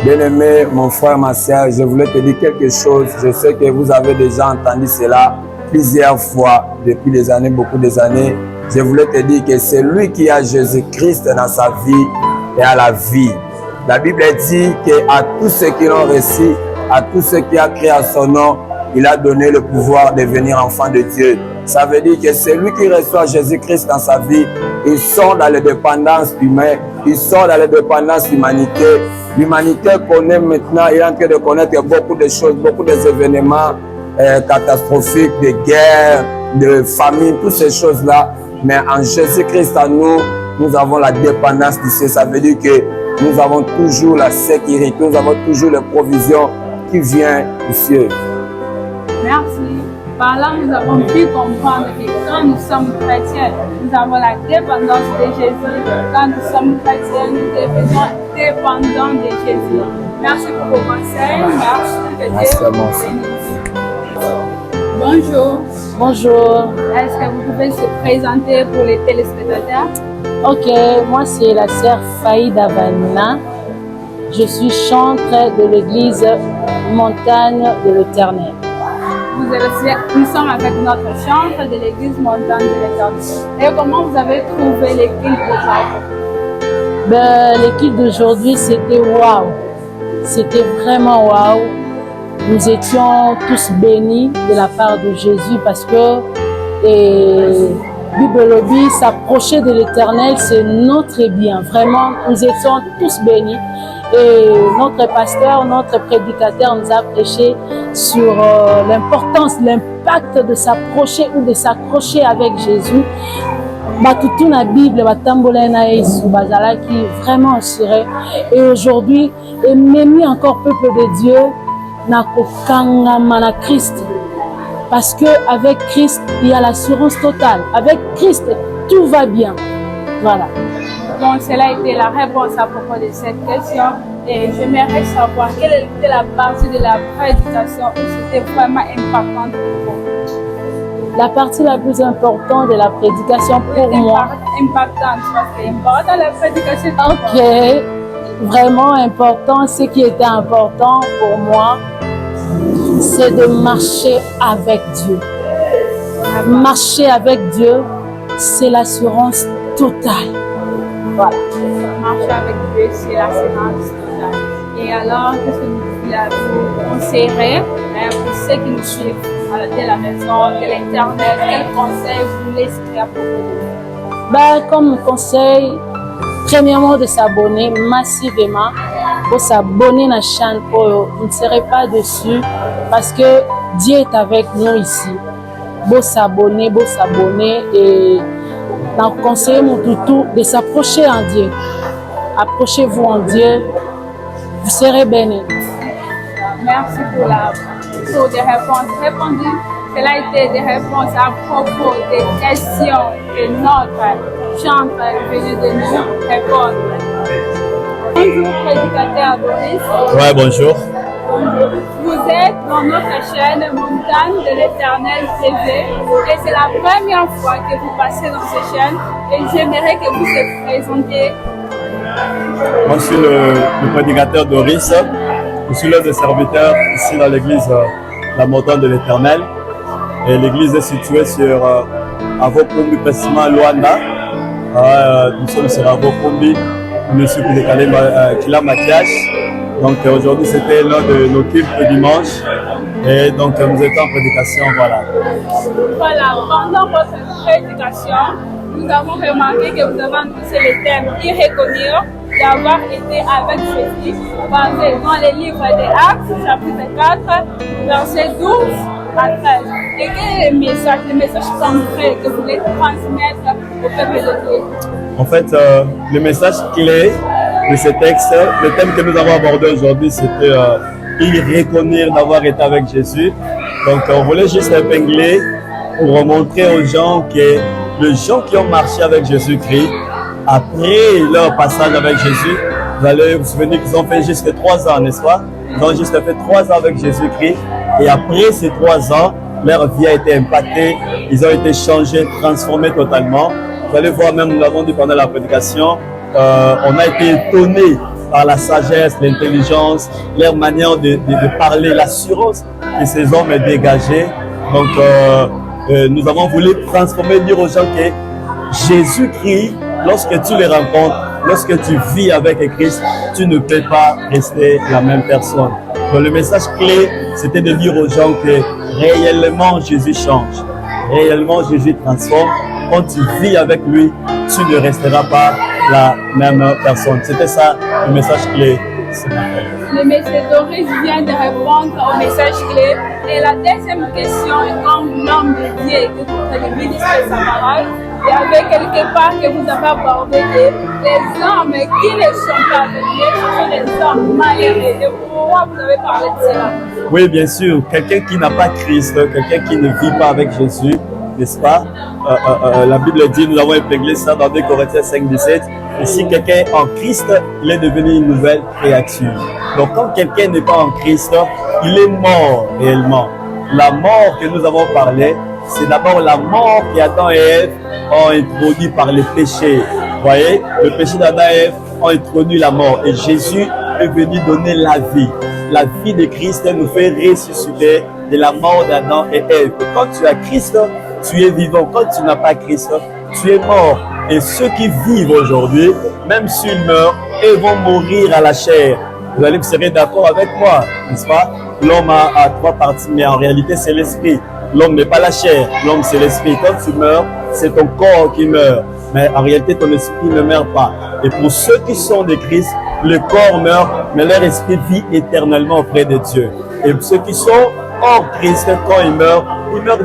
Bien-aimé, mon frère, ma soeur, je voulais te dire quelque chose. Je sais que vous avez déjà entendu cela plusieurs fois depuis des années, beaucoup des années. Je voulais te dire que c'est lui qui a Jésus-Christ dans sa vie et à la vie. La Bible dit qu'à tous ceux qui l'ont reçu, à tous ceux qui ont créé à son nom, il a donné le pouvoir de devenir enfant de Dieu. Ça veut dire que celui qui reçoit Jésus-Christ dans sa vie, il sort dans la dépendance humaine, il sort dans la dépendance de l'humanité. L'humanité connaît maintenant, il est en train de connaître beaucoup de choses, beaucoup d'événements catastrophiques, de guerres, de famine, toutes ces choses-là. Mais en Jésus-Christ en nous, nous avons la dépendance du ciel. Ça veut dire que nous avons toujours la sécurité, nous avons toujours les provisions qui viennent du ciel. Merci. Par là, nous avons pu comprendre que quand nous sommes chrétiens, nous avons la dépendance de Jésus. Quand nous sommes chrétiens, nous devenons dépendants de Jésus. Merci pour vos conseils. Merci que Dieu vous bénisse. Bonjour. Bonjour. Est-ce que vous pouvez se présenter pour les téléspectateurs? Ok, moi c'est la sœur Faïda Vanina. Je suis chantre de l'église Montagne de l'Éternel. Nous sommes avec notre chantre de l'église Montagne de l'Éternel. Et comment vous avez trouvé l'équipe d'aujourd'hui? L'équipe d'aujourd'hui, c'était waouh. C'était vraiment waouh. Nous étions tous bénis de la part de Jésus parce que Bible Lobby, s'approcher de l'Éternel, c'est notre bien. Vraiment, nous étions tous bénis. Et notre pasteur, notre prédicateur nous a prêché sur l'importance, l'impact de s'approcher ou de s'accrocher avec Jésus. Batutu na Bible, batambola na Yesu, bazalaki vraiment assuré. Et aujourd'hui, et même encore peuple de Dieu, na kokangama na Christ. Parce que avec Christ, il y a l'assurance totale. Avec Christ, tout va bien. Voilà. Donc, cela a été la réponse à propos de cette question. Et j'aimerais savoir quelle était la partie de la prédication où c'était vraiment important pour vous. La partie la plus importante de la prédication pour moi. Impactante, parce que important la prédication. Ok, vraiment important. Ce qui était important pour moi, c'est de marcher avec Dieu. Marcher avec Dieu, c'est l'assurance totale. Voilà. Marcher avec Dieu, c'est l'assurance totale. Et alors, qu'est-ce que vous conseillerez pour ceux qui nous suivent de la maison, de l'Internet, quel conseil vous laisserez à propos de Ben, comme conseil, premièrement de s'abonner massivement, pour s'abonner à la chaîne, vous ne serez pas dessus parce que Dieu est avec nous ici. Beau s'abonner et donc conseiller mon toutou de s'approcher en Dieu. Approchez-vous en Dieu, vous serez bénis. Merci pour des réponses répondues. Cela a été des réponses à propos des questions que notre chantre est venu de nous répondre. Bonjour, prédicateur Doris. Ouais, bonjour. Vous êtes dans notre chaîne Montagne de l'Éternel TV et c'est la première fois que vous passez dans cette chaîne et j'aimerais que vous se présentiez. Moi, je suis le prédicateur Doris. Je suis l'un des serviteurs ici dans l'église La Montagne de l'Éternel. Et l'église est située sur Avokombi, précisément à Luanda. Nous sommes sur Avokombi, je suis Kila Mathias. Donc aujourd'hui c'était l'un de nos cultes de dimanche et donc nous étions en prédication, voilà. Voilà, pendant votre prédication, nous avons remarqué que vous avez annoncé le thème « Y reconnaître » d'avoir été avec Jésus, basé dans les livres des Actes, chapitre 4, versets 12 à 13. Et quel est le message concret que vous voulez transmettre au peuple de Dieu? En fait, le message clé de ce texte, le thème que nous avons abordé aujourd'hui, c'était y reconnaître d'avoir été avec Jésus. Donc, on voulait juste épingler pour montrer aux gens que les gens qui ont marché avec Jésus-Christ, après leur passage avec Jésus, vous allez vous souvenir qu'ils ont fait jusqu'à 3 ans, n'est-ce pas? Ils ont juste fait 3 ans avec Jésus-Christ. Et après ces 3 ans, leur vie a été impactée, ils ont été changés, transformés totalement. Vous allez voir, même nous l'avons dit pendant la prédication, on a été étonnés par la sagesse, l'intelligence, leur manière de parler, l'assurance que ces hommes dégageaient. Donc, nous avons voulu transformer, dire aux gens que Jésus-Christ, lorsque tu les rencontres, lorsque tu vis avec Christ, tu ne peux pas rester la même personne. Donc, le message clé, c'était de dire aux gens que réellement Jésus change, réellement Jésus transforme. Quand tu vis avec lui, tu ne resteras pas la même personne. C'était ça le message clé. Le message Doris vient de répondre au message clé. Et la deuxième question est comme l'homme de Dieu que vous ministre sa parole. Il y avait quelque part que vous avez abordé les hommes qui ne sont pas avec Dieu, ce sont les hommes malheureux. Et pourquoi vous avez parlé de cela? Oui, bien sûr. Quelqu'un qui n'a pas Christ, quelqu'un qui ne vit pas avec Jésus, n'est-ce pas? La Bible dit, nous avons épinglé ça dans 2 Corinthiens 5, 17. Et si quelqu'un est en Christ, il est devenu une nouvelle créature. Donc quand quelqu'un n'est pas en Christ, il est mort réellement. La mort que nous avons parlé, c'est d'abord la mort qu'Adam et Ève ont introduit par le péché. Vous voyez, le péché d'Adam et Ève ont introduit la mort. Et Jésus est venu donner la vie. La vie de Christ nous fait ressusciter de la mort d'Adam et Ève. Quand tu as Christ, tu es vivant. Quand tu n'as pas Christ, tu es mort. Et ceux qui vivent aujourd'hui, même s'ils meurent, ils vont mourir à la chair. Vous allez, vous serez d'accord avec moi, n'est-ce pas? L'homme a 3 parties, mais en réalité, c'est l'esprit. L'homme n'est pas la chair, l'homme c'est l'esprit. Quand tu meurs, c'est ton corps qui meurt. Mais en réalité, ton esprit ne meurt pas. Et pour ceux qui sont de Christ, le corps meurt, mais leur esprit vit éternellement auprès de Dieu. Et pour ceux qui sont hors Christ, quand ils meurent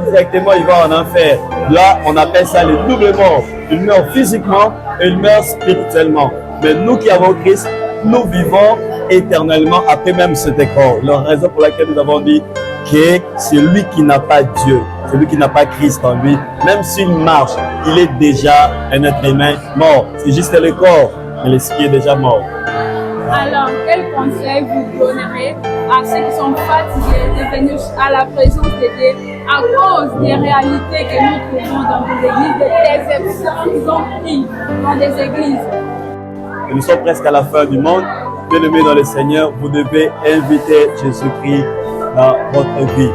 directement, ils vont en enfer. Là, on appelle ça le double mort. Ils meurent physiquement et ils meurent spirituellement. Mais nous qui avons Christ, nous vivons éternellement après même cet corps. La raison pour laquelle nous avons dit que celui qui n'a pas Dieu, celui qui n'a pas Christ en lui, même s'il marche, il est déjà un être humain mort. C'est juste le corps, mais l'esprit est déjà mort. Alors, quel conseil vous donnerez à ceux qui sont fatigués de venir à la présence de Dieu à cause des réalités que nous trouvons dans des églises, des déceptions qu'ils ont prises dans des églises? Et nous sommes presque à la fin du monde. Bien-aimés dans le Seigneur, vous devez inviter Jésus-Christ dans votre vie.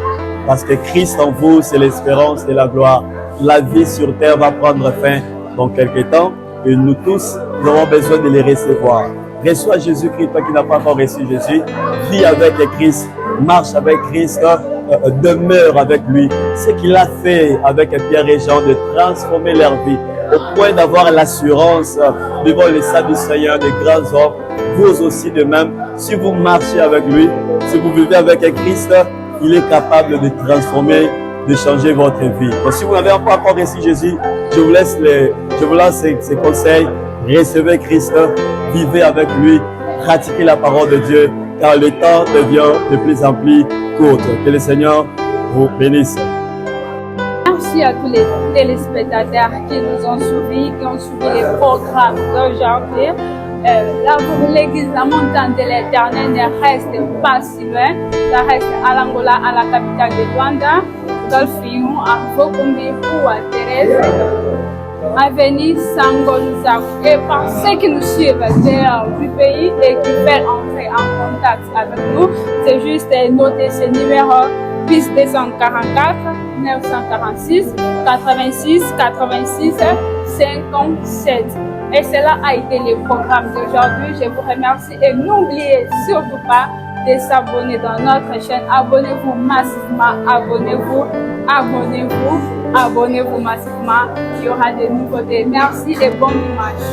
Parce que Christ en vous, c'est l'espérance et la gloire. La vie sur terre va prendre fin dans quelques temps et nous tous, nous aurons besoin de les recevoir. Reçois Jésus-Christ, toi qui n'as pas encore reçu Jésus. Vis avec Christ, marche avec Christ, demeure avec lui. Ce qu'il a fait avec Pierre et Jean, de transformer leur vie au point d'avoir l'assurance devant les saints du Seigneur, des grands hommes. Vous aussi de même, si vous marchez avec lui, si vous vivez avec Christ, il est capable de transformer, de changer votre vie. Donc, si vous n'avez pas encore reçu Jésus, je vous laisse ces conseils. Recevez Christ, vivez avec lui, pratiquez la parole de Dieu, car le temps devient de plus en plus court. Que le Seigneur vous bénisse. Merci à tous les téléspectateurs qui nous ont suivis, qui ont suivi les programmes d'aujourd'hui. L'église La Montagne de l'Éternel ne reste pas si loin. Ça reste à l'Angola, à la capitale de Luanda, Golfion, à Vokumbi ou à Thérèse, avenue Sangolusa. Et par ceux qui nous suivent dehors du pays et qui veulent entrer en contact avec nous, c'est juste noter ce numéro plus 244 946 86 86 57. Et cela a été le programme d'aujourd'hui. Je vous remercie et n'oubliez surtout pas de s'abonner dans notre chaîne. Abonnez-vous massivement, abonnez-vous massivement. Il y aura des nouveautés. Merci et bon dimanche.